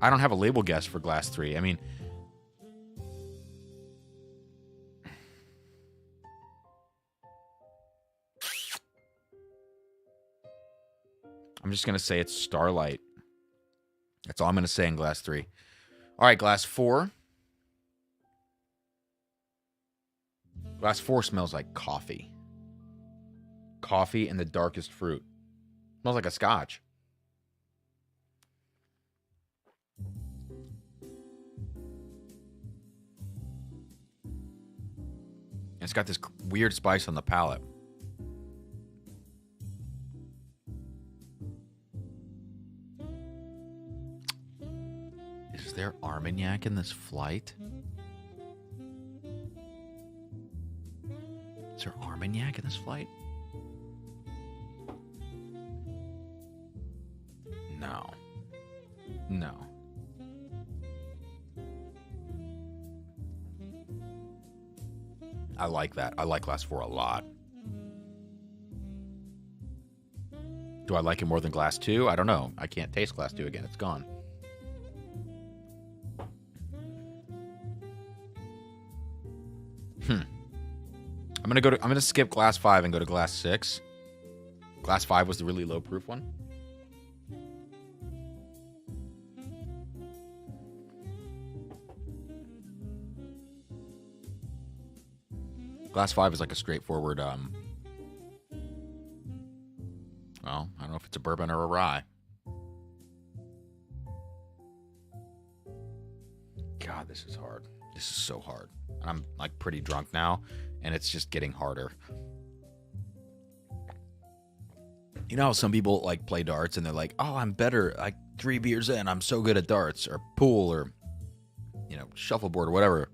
I don't have a label guess for glass 3. I mean... I'm just going to say it's Starlight. That's all I'm going to say in glass 3. All right, glass 4. Glass 4 smells like coffee. Coffee and the darkest fruit. Smells like a scotch. It's got this weird spice on the palate. Is there Armagnac in this flight? Is there Armagnac in this flight? No. No. I like that. I like glass 4 a lot. Do I like it more than glass 2? I don't know. I can't taste glass 2 again. It's gone. I'm gonna skip glass 5 and go to glass 6. Glass 5 was the really low proof one. Glass 5 is like a straightforward, well, I don't know if it's a bourbon or a rye. God, this is hard. This is so hard. And I'm like pretty drunk now, and it's just getting harder. You know how some people like play darts and they're like, oh, I'm better. Like 3 beers in, I'm so good at darts or pool or, you know, shuffleboard or whatever.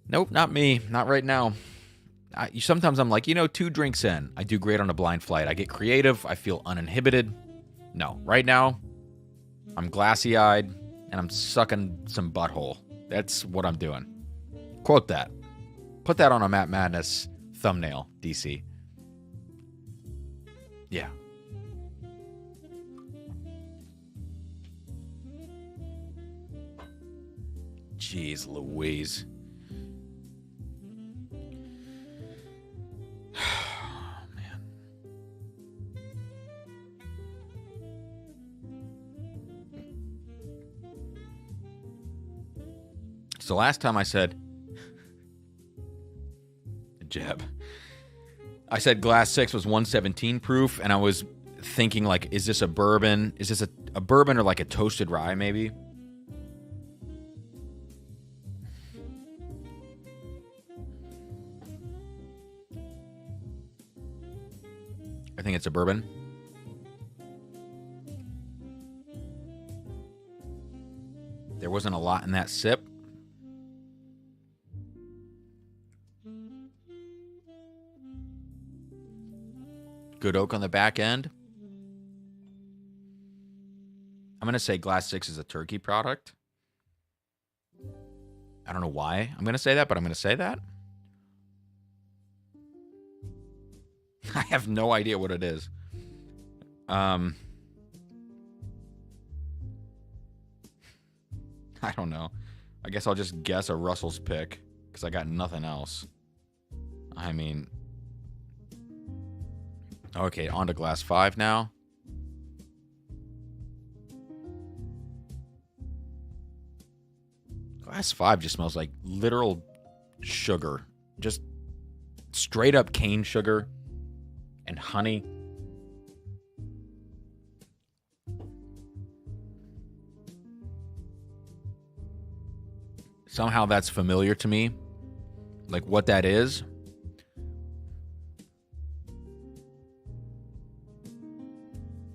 Nope, not me. Not right now. Sometimes I'm like, 2 drinks in, I do great on a blind flight. I get creative. I feel uninhibited. No, right now, I'm glassy-eyed and I'm sucking some butthole. That's what I'm doing. Quote that. Put that on a Matt Madness thumbnail, DC. Yeah. Jeez Louise. Man. So last time I said... Jeb. I said glass 6 was 117 proof, and I was thinking, like, is this a bourbon? Is this a bourbon or like a toasted rye, maybe? I think it's a bourbon. There wasn't a lot in that sip. Good oak on the back end. I'm going to say glass 6 is a turkey product. I don't know why I'm going to say that, but I'm going to say that. I have no idea what it is. I don't know. I guess I'll just guess a Russell's pick because I got nothing else. I mean, okay, on to glass 5 now. Glass 5 just smells like literal sugar. Just straight up cane sugar and honey. Somehow that's familiar to me. Like what that is.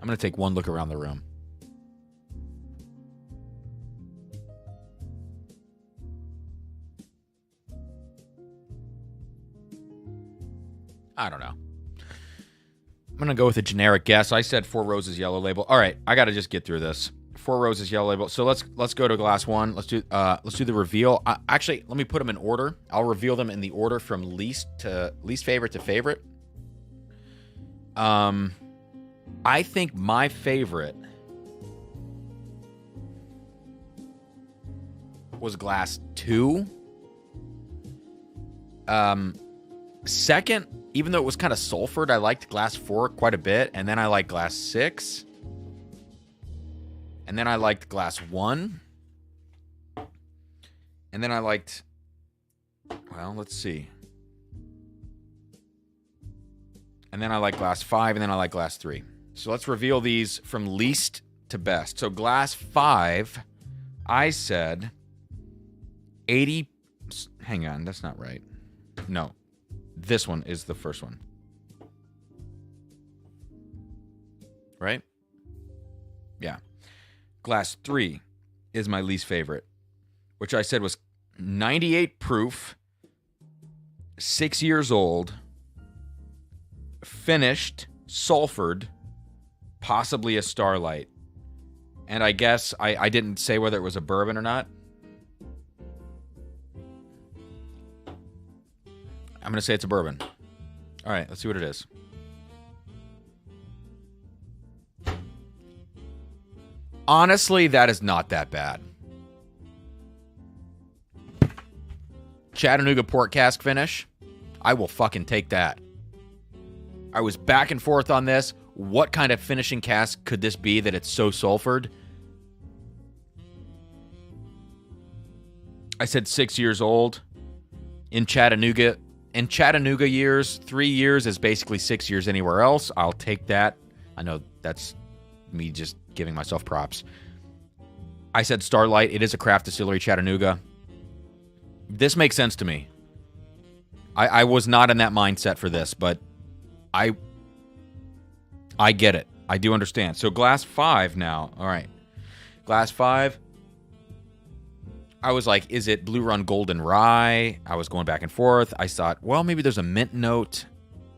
I'm going to take one look around the room. I don't know. I'm going to go with a generic guess. I said Four Roses Yellow Label. All right, I got to just get through this. Four Roses Yellow Label. So let's go to glass 1. Let's do the reveal. Actually, let me put them in order. I'll reveal them in the order from least favorite to favorite. I think my favorite was glass 2. Second, even though it was kind of sulfured, I liked glass 4 quite a bit. And then I liked glass 6. And then I liked glass 1. And then I liked, well, let's see. And then I like glass 5, and then I like glass 3. So let's reveal these from least to best. So glass 5, I said 80. Hang on, that's not right. No, this one is the first one. Right? Yeah. Glass 3 is my least favorite, which I said was 98 proof, 6 years old, finished, sulfured, possibly a Starlight. And I guess I didn't say whether it was a bourbon or not. I'm going to say it's a bourbon. All right, let's see what it is. Honestly, that is not that bad. Chattanooga port cask finish. I will fucking take that. I was back and forth on this. What kind of finishing cask could this be that it's so sulfured? I said 6 years old. In Chattanooga years, 3 years is basically 6 years anywhere else. I'll take that. I know that's me just giving myself props. I said Starlight. It is a craft distillery, Chattanooga. This makes sense to me. I was not in that mindset for this, but I get it. I do understand. So glass 5 now. All right. Glass 5. I was like, is it Blue Run Golden Rye? I was going back and forth. I thought, well, maybe there's a mint note.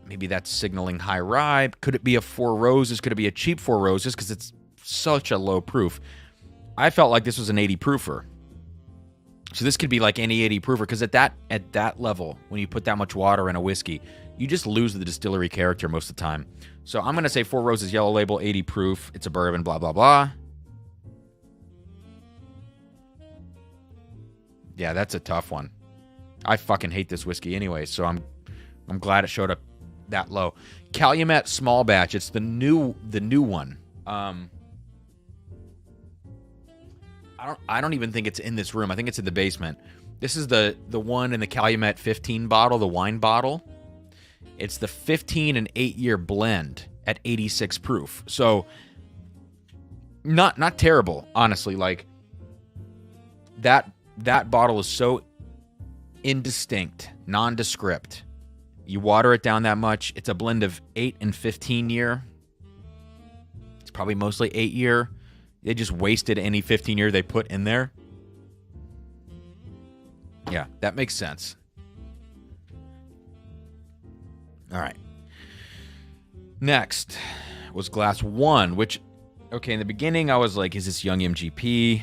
Maybe that's signaling high rye. Could it be a Four Roses? Could it be a cheap Four Roses? Because it's such a low proof. I felt like this was an 80 proofer. So this could be like any 80 proofer. Because at that level, when you put that much water in a whiskey, you just lose the distillery character most of the time. So I'm going to say Four Roses Yellow Label, 80 proof. It's a bourbon, blah, blah, blah. Yeah, that's a tough one. I fucking hate this whiskey anyway, so I'm glad it showed up that low. Calumet Small Batch. It's the new one. I don't even think it's in this room. I think it's in the basement. This is the one in the Calumet 15 bottle, the wine bottle. It's the 15 and 8-year blend at 86 proof. So not terrible, honestly. Like that bottle is so indistinct, nondescript. You water it down that much. It's a blend of 8 and 15 year. It's probably mostly 8 year. They just wasted any 15 year they put in there. Yeah, that makes sense. All right. Next was glass 1, which, okay, in the beginning I was like, is this Young MGP?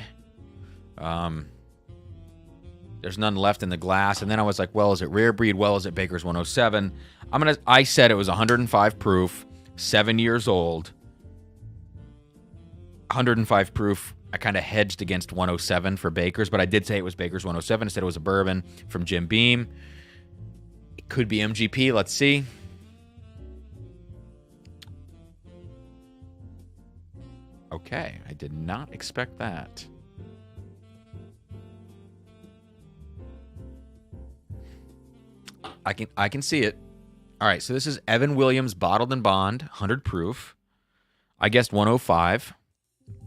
There's none left in the glass. And then I was like, well, is it rare breed? Well, is it Baker's 107? I said it was 105 proof, 7 years old. 105 proof. I kind of hedged against 107 for Baker's, but I did say it was Baker's 107. I said it was a bourbon from Jim Beam. It could be MGP. Let's see. Okay, I did not expect that. I can see it. All right, so this is Evan Williams Bottled and Bond, 100 proof. I guessed 105.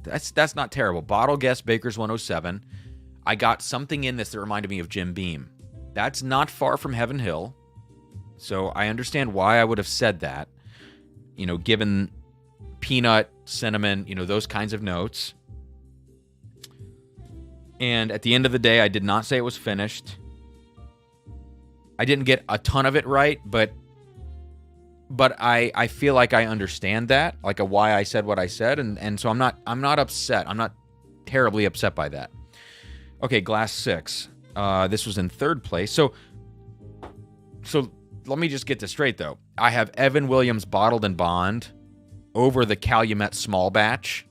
That's not terrible. Bottle guessed Baker's 107. I got something in this that reminded me of Jim Beam. That's not far from Heaven Hill. So I understand why I would have said that. You know, given peanut, cinnamon, you know, those kinds of notes. And at the end of the day, I did not say it was finished. I didn't get a ton of it right, but I feel like I understand that, like why I said what I said, and so I'm not upset. I'm not terribly upset by that. Okay, glass 6. This was in third place. So let me just get this straight though. I have Evan Williams Bottled and Bond over the Calumet Small Batch,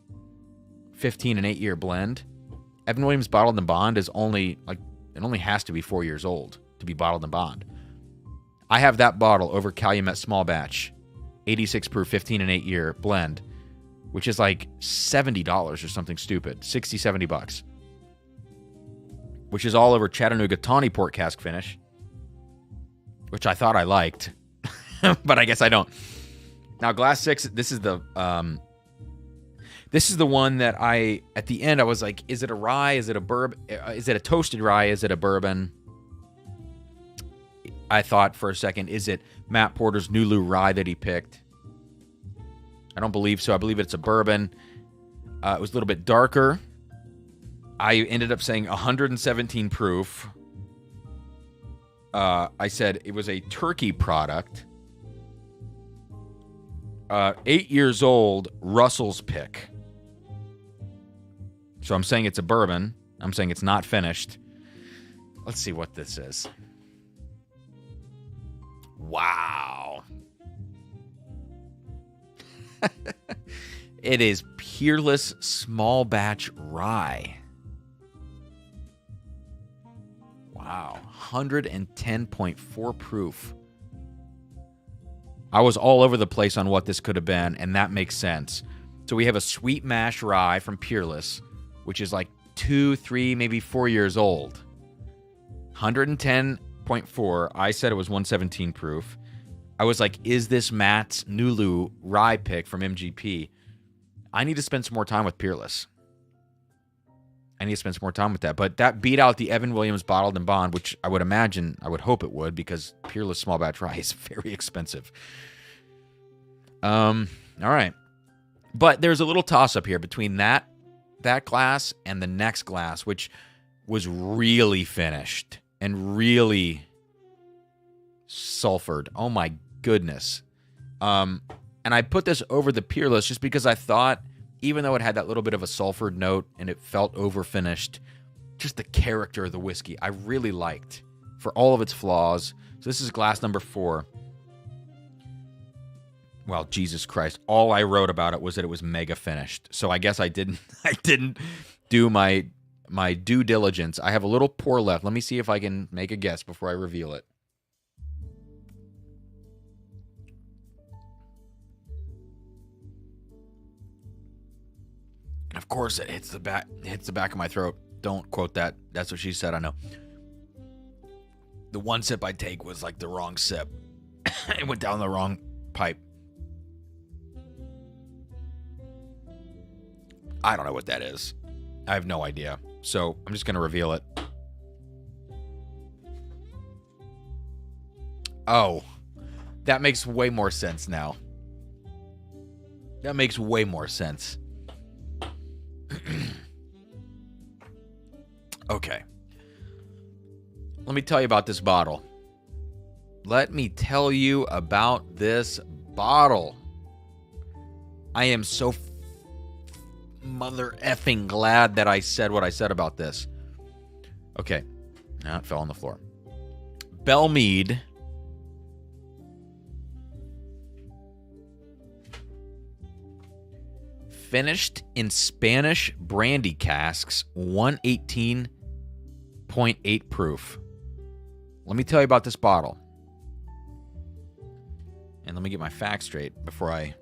15 and 8 year blend. Evan Williams Bottled and Bond is only it only has to be 4 years old to be Bottled and Bond. I have that bottle over Calumet Small Batch, 86 proof, 15 and 8 year blend, which is like $70 or something stupid, 60, 70 bucks, which is all over Chattanooga Tawny Port Cask finish, which I thought I liked, but I guess I don't. Now, glass 6, this is the one that at the end, I was like, is it a rye? Is it a bourbon? Is it a toasted rye? Is it a bourbon? I thought for a second, is it Matt Porter's Nulu rye that he picked? I don't believe so. I believe it's a bourbon. It was a little bit darker. I ended up saying 117 proof. I said it was a turkey product. 8 years old, Russell's pick. So I'm saying it's a bourbon. I'm saying it's not finished. Let's see what this is. Wow. It is Peerless Small Batch Rye. Wow. 110.4 proof. I was all over the place on what this could have been, and that makes sense. So we have a sweet mash rye from Peerless, which is like 2, 3, maybe 4 years old. 110.4. I said it was 117 proof. I was like, is this Matt's Nulu rye pick from MGP? I need to spend some more time with Peerless. I need to spend some more time with that. But that beat out the Evan Williams Bottled and Bond, which I would imagine, I would hope it would, because Peerless Small Batch Rye is very expensive. All right. But there's a little toss-up here between that glass and the next glass, which was really finished and really sulfured. Oh, my goodness. And I put this over the Peerless just because I thought, even though it had that little bit of a sulfured note and it felt over-finished, just the character of the whiskey I really liked for all of its flaws. So this is glass number 4. Well, Jesus Christ, all I wrote about it was that it was mega finished. So I guess I didn't do my due diligence. I have a little pour left. Let me see if I can make a guess before I reveal it. And of course, it hits the back of my throat. Don't quote that. That's what she said. I know. The one sip I take was like the wrong sip. It went down the wrong pipe. I don't know what that is. I have no idea. So I'm just going to reveal it. Oh, that makes way more sense now. That makes way more sense. Okay. Let me tell you about this bottle. Let me tell you about this bottle. I am so mother effing glad that I said what I said about this. Okay. No, it fell on the floor. Belle Meade. Finished in Spanish brandy casks, 118.8 proof. Let me tell you about this bottle. And let me get my facts straight before I...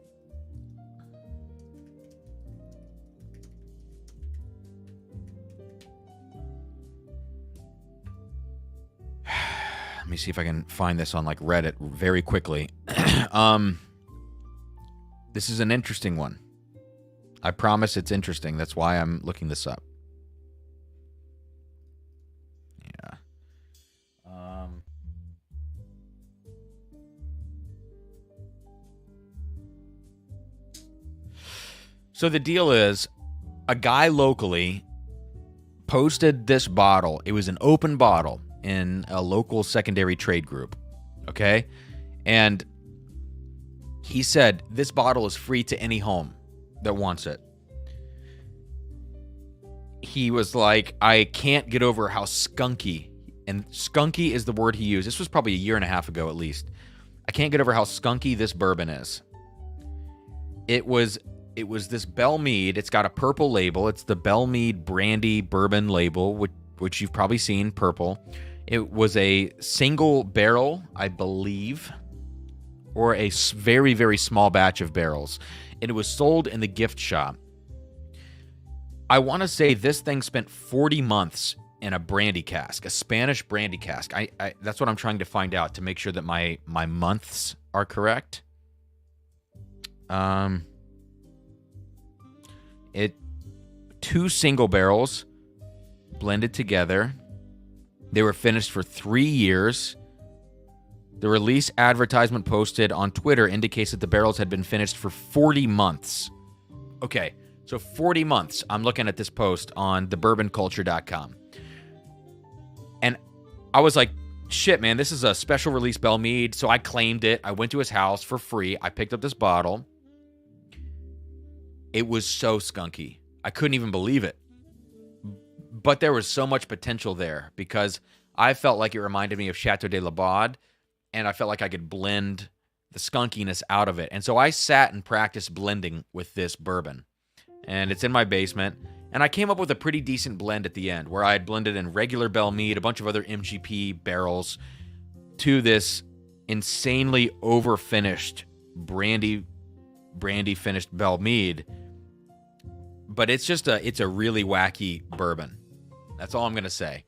Let me see if I can find this on like Reddit very quickly. This is an interesting one. I promise it's interesting. That's why I'm looking this up. Yeah. So the deal is, a guy locally posted this bottle. It was an open bottle in a local secondary trade group. Okay? And he said, this bottle is free to any home that wants it. He was like, I can't get over how skunky, and skunky is the word he used. This was probably a year and a half ago at least. I can't get over how skunky this bourbon is. It was this Belle Meade. It's got a purple label. It's the Belle Meade brandy bourbon label, which you've probably seen, purple. It was a single barrel, I believe, or a very, very small batch of barrels. And it was sold in the gift shop. I want to say this thing spent 40 months in a brandy cask, a Spanish brandy cask. I that's what I'm trying to find out to make sure that my months are correct. Two single barrels blended together. They were finished for 3 years. The release advertisement posted on Twitter indicates that the barrels had been finished for 40 months. Okay, so 40 months. I'm looking at this post on thebourbonculture.com. And I was like, shit, man, this is a special release Belle Meade. So I claimed it. I went to his house for free. I picked up this bottle. It was so skunky. I couldn't even believe it. But there was so much potential there because I felt like it reminded me of Chateau de la Baude. And I felt like I could blend the skunkiness out of it. And so I sat and practiced blending with this bourbon. And it's in my basement. And I came up with a pretty decent blend at the end where I had blended in regular Belle Meade, a bunch of other MGP barrels, to this insanely over-finished brandy finished Belle Meade. But it's a really wacky bourbon. That's all I'm going to say.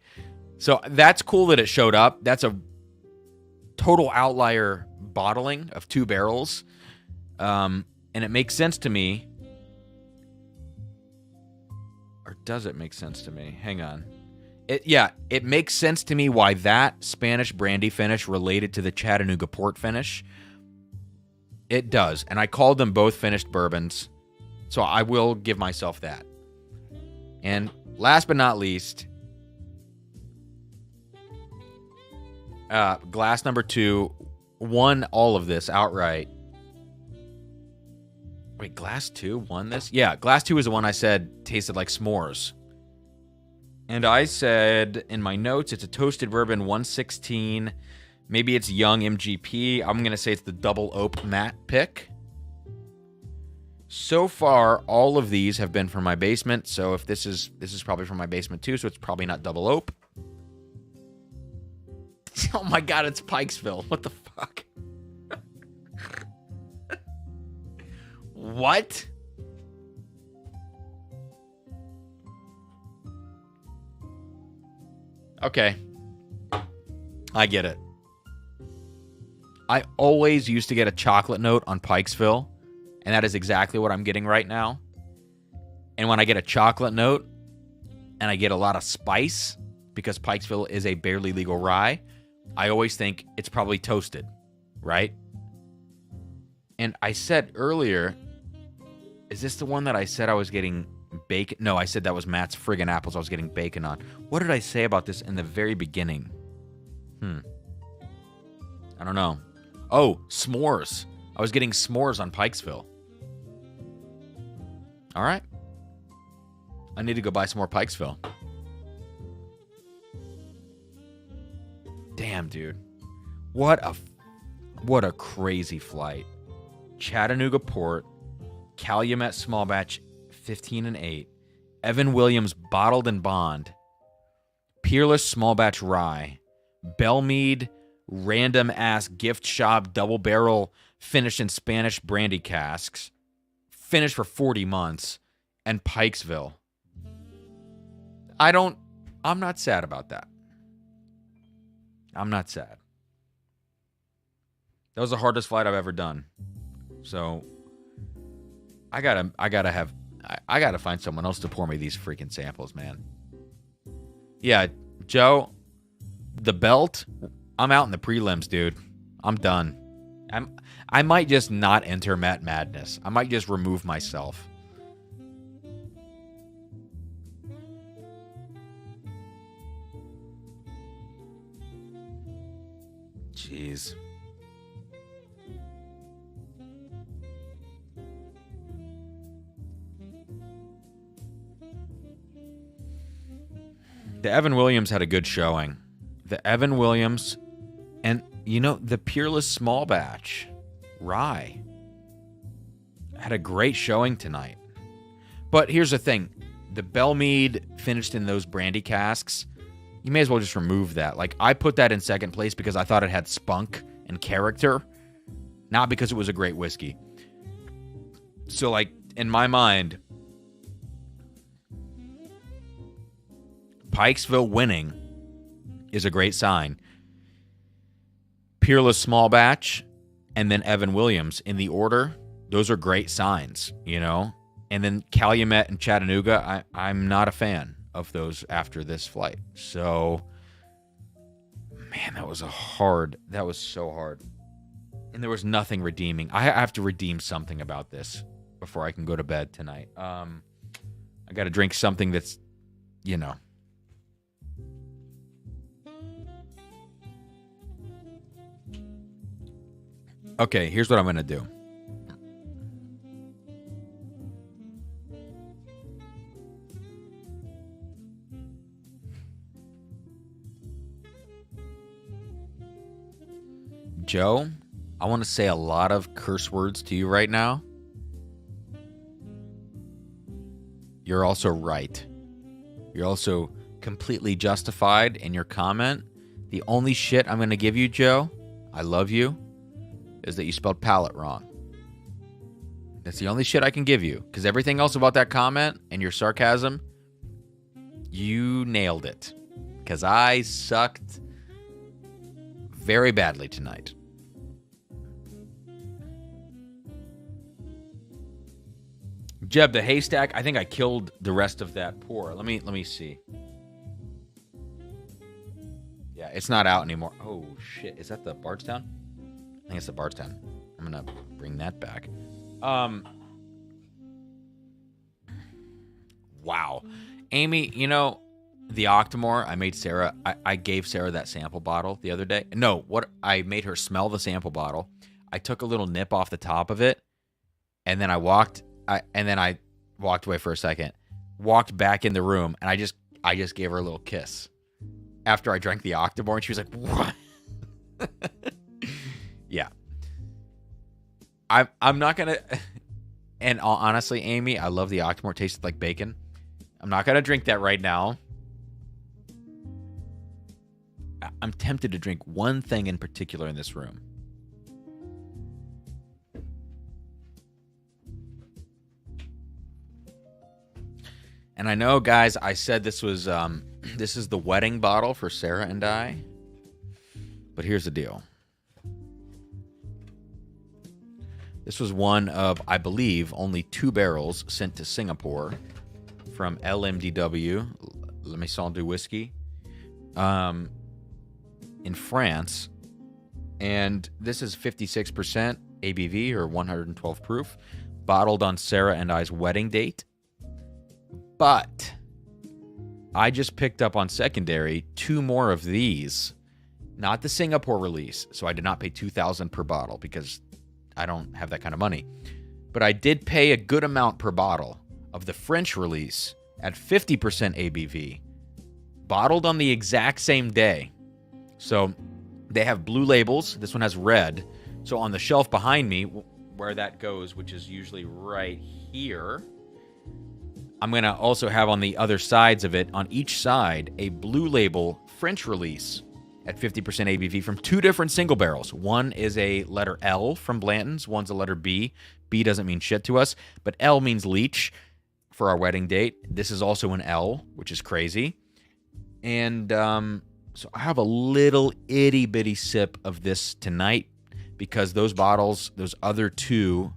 So that's cool that it showed up. That's a total outlier bottling of 2 barrels. And it makes sense to me. Or does it make sense to me? Hang on. It makes sense to me why that Spanish brandy finish related to the Chattanooga port finish. It does. And I called them both finished bourbons. So I will give myself that. And last but not least, glass number 2 won all of this outright. Wait, glass 2 won this? Yeah, glass 2 was the one I said tasted like s'mores. And I said in my notes, it's a toasted bourbon 116. Maybe it's young MGP. I'm going to say it's the double oak matte pick. So far, all of these have been from my basement. So if this is probably from my basement too, so it's probably not double oak. Oh my god, it's Pikesville. What the fuck? What? Okay. I get it. I always used to get a chocolate note on Pikesville, and that is exactly what I'm getting right now. And when I get a chocolate note, and I get a lot of spice, because Pikesville is a barely legal rye, I always think it's probably toasted, right? And I said earlier, is this the one that I said I was getting bacon? No, I said that was Matt's friggin' apples I was getting bacon on. What did I say about this in the very beginning? I don't know. Oh, s'mores. I was getting s'mores on Pikesville. All right. I need to go buy some more Pikesville. Damn, dude. What a crazy flight. Chattanooga Port, Calumet Small Batch 15 and 8, Evan Williams Bottled and Bond, Peerless Small Batch Rye, Bellmead Random Ass Gift Shop Double Barrel finished in Spanish brandy casks, finished for 40 months, and Pikesville. I'm not sad about that. I'm not sad. That was the hardest flight I've ever done. So I gotta find someone else to pour me these freaking samples, man. Yeah, Joe, the belt, I'm out in the prelims, dude. I'm done. I might just not enter Matt Madness. I might just remove myself. Jeez. The Evan Williams had a good showing. The Evan Williams and, the Peerless Small Batch Rye had a great showing tonight. But here's the thing. The Bellmead finished in those brandy casks. You may as well just remove that. Like, I put that in second place because I thought it had spunk and character, not because it was a great whiskey. So, like, in my mind, Pikesville winning is a great sign. Peerless Small Batch and then Evan Williams in the order, those are great signs, And then Calumet and Chattanooga, I'm not a fan of those after this flight. So, man, that was so hard. And there was nothing redeeming. I have to redeem something about this before I can go to bed tonight. I got to drink something that's, Okay, here's what I'm going to do. Joe, I want to say a lot of curse words to you right now. You're also right. You're also completely justified in your comment. The only shit I'm going to give you, Joe, I love you, is that you spelled palate wrong. That's the only shit I can give you. Because everything else about that comment and your sarcasm, you nailed it. Because I sucked very badly tonight. Jeb, the haystack, I think I killed the rest of that pour. Let me see. Yeah, it's not out anymore. Oh, shit. Is that the Bardstown? I think it's the Bardstown. I'm going to bring that back. Wow. Amy, the Octomore, I made Sarah, I gave Sarah that sample bottle the other day. No, I made her smell the sample bottle. I took a little nip off the top of it, and then I walked away for a second, walked back in the room, and I just gave her a little kiss after I drank the Octomore, and she was like, "What?" Yeah. I'm not gonna. And honestly, Amy, I love the Octomore. It tasted like bacon. I'm not gonna drink that right now. I'm tempted to drink one thing in particular in this room. And I know, guys, I said this was this is the wedding bottle for Sarah and I. But here's the deal. This was one of, I believe, only 2 barrels sent to Singapore from LMDW, La Maison du Whisky, in France. And this is 56% ABV, or 112 proof, bottled on Sarah and I's wedding date. But I just picked up on secondary 2 more of these, not the Singapore release. So I did not pay $2,000 per bottle because I don't have that kind of money. But I did pay a good amount per bottle of the French release at 50% ABV, bottled on the exact same day. So They have blue labels. This one has red. So on the shelf behind me, where that goes, which is usually right here, I'm going to also have on the other sides of it, on each side, a blue label French release at 50% ABV from 2 different single barrels. One is a letter L from Blanton's. One's a letter B. B doesn't mean shit to us, but L means Leach for our wedding date. This is also an L, which is crazy. And so I have a little itty-bitty sip of this tonight because those bottles, those other 2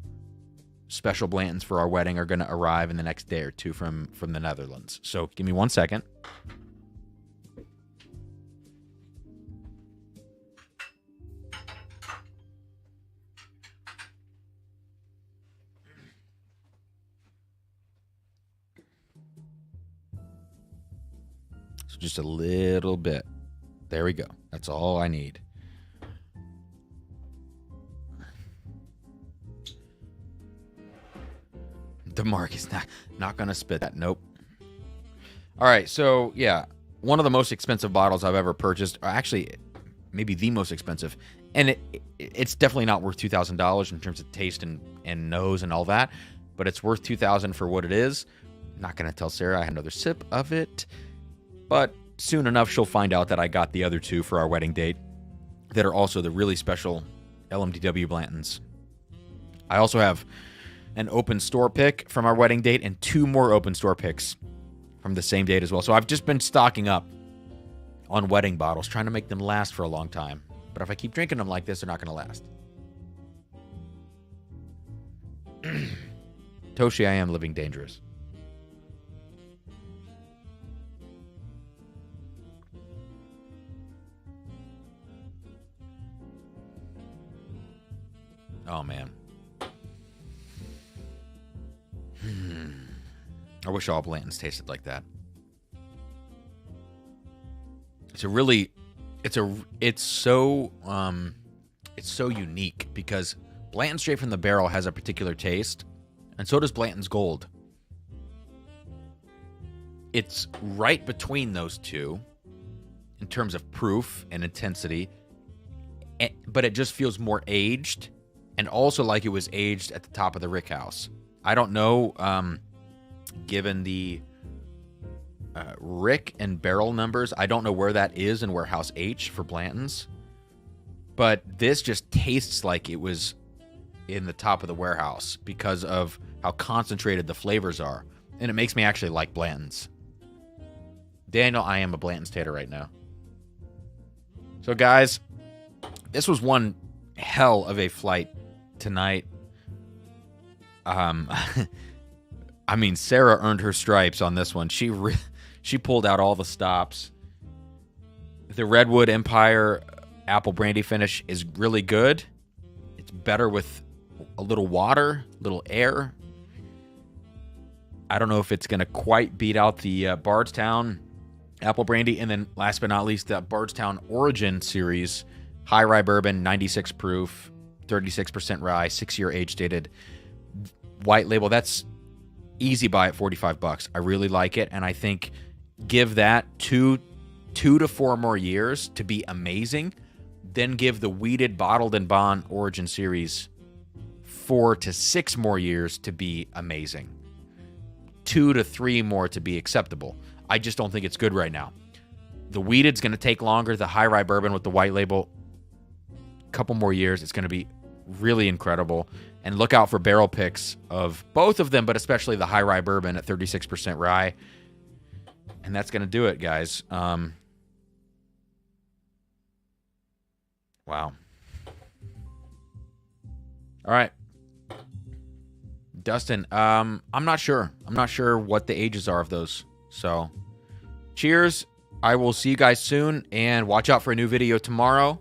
special Blantons for our wedding are going to arrive in the next day or 2 from the Netherlands. So give me 1 second. So just a little bit. There we go. That's all I need. DeMark is not going to spit that. Nope. All right, so yeah, one of the most expensive bottles I've ever purchased, or actually maybe the most expensive, and it's definitely not worth $2,000 in terms of taste and nose and all that, but it's worth $2,000 for what it is. I'm not going to tell Sarah I had another sip of it, but soon enough she'll find out that I got the other 2 for our wedding date that are also the really special LMDW Blantons. I also have an open store pick from our wedding date and 2 more open store picks from the same date as well. So I've just been stocking up on wedding bottles, trying to make them last for a long time. But if I keep drinking them like this, they're not going to last. Toshi, I am living dangerous. Oh, man. I wish all Blantons tasted like that. It's so unique because Blanton straight from the barrel has a particular taste, and so does Blanton's Gold. It's right between those 2 in terms of proof and intensity, but it just feels more aged, and also like it was aged at the top of the rick house. I don't know, given the rick and barrel numbers, I don't know where that is in warehouse H for Blanton's, but this just tastes like it was in the top of the warehouse because of how concentrated the flavors are, and it makes me actually like Blanton's. Daniel, I am a Blanton's tater right now. So guys, this was one hell of a flight tonight. I mean, Sarah earned her stripes on this one. She pulled out all the stops. The Redwood Empire apple brandy finish is really good. It's better with a little water, a little air. I don't know if it's going to quite beat out the Bardstown apple brandy. And then last but not least, the Bardstown Origin series, high rye bourbon, 96 proof, 36% rye, 6-year age dated, white label. That's easy buy at $45. I really like it, and I think give that two to 4 more years to be amazing. Then give the weeded bottled and bond Origin series 4 to 6 more years to be amazing. 2 to 3 more to be acceptable. I just don't think it's good right now. The weeded's going to take longer. The high rye bourbon with the white label, a couple more years. It's going to be really incredible. And look out for barrel picks of both of them, but especially the high rye bourbon at 36% rye. And that's going to do it, guys. Wow. All right. Dustin, I'm not sure. I'm not sure what the ages are of those. So, cheers. I will see you guys soon, and watch out for a new video tomorrow.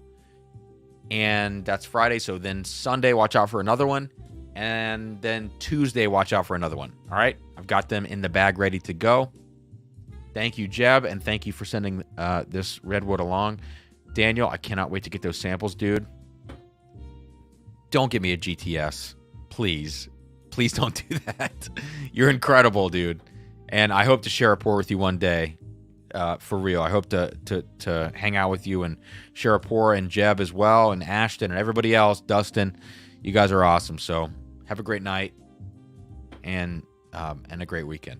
And that's Friday, so then Sunday, watch out for another one. And then Tuesday, watch out for another one. All right? I've got them in the bag ready to go. Thank you, Jeb, and thank you for sending this Redwood along. Daniel, I cannot wait to get those samples, dude. Don't give me a GTS. Please. Please don't do that. You're incredible, dude. And I hope to share a pour with you one day. for real. I hope to hang out with you and share a pour, and Jeb as well, and Ashton and everybody else. Dustin, you guys are awesome. So have a great night and a great weekend.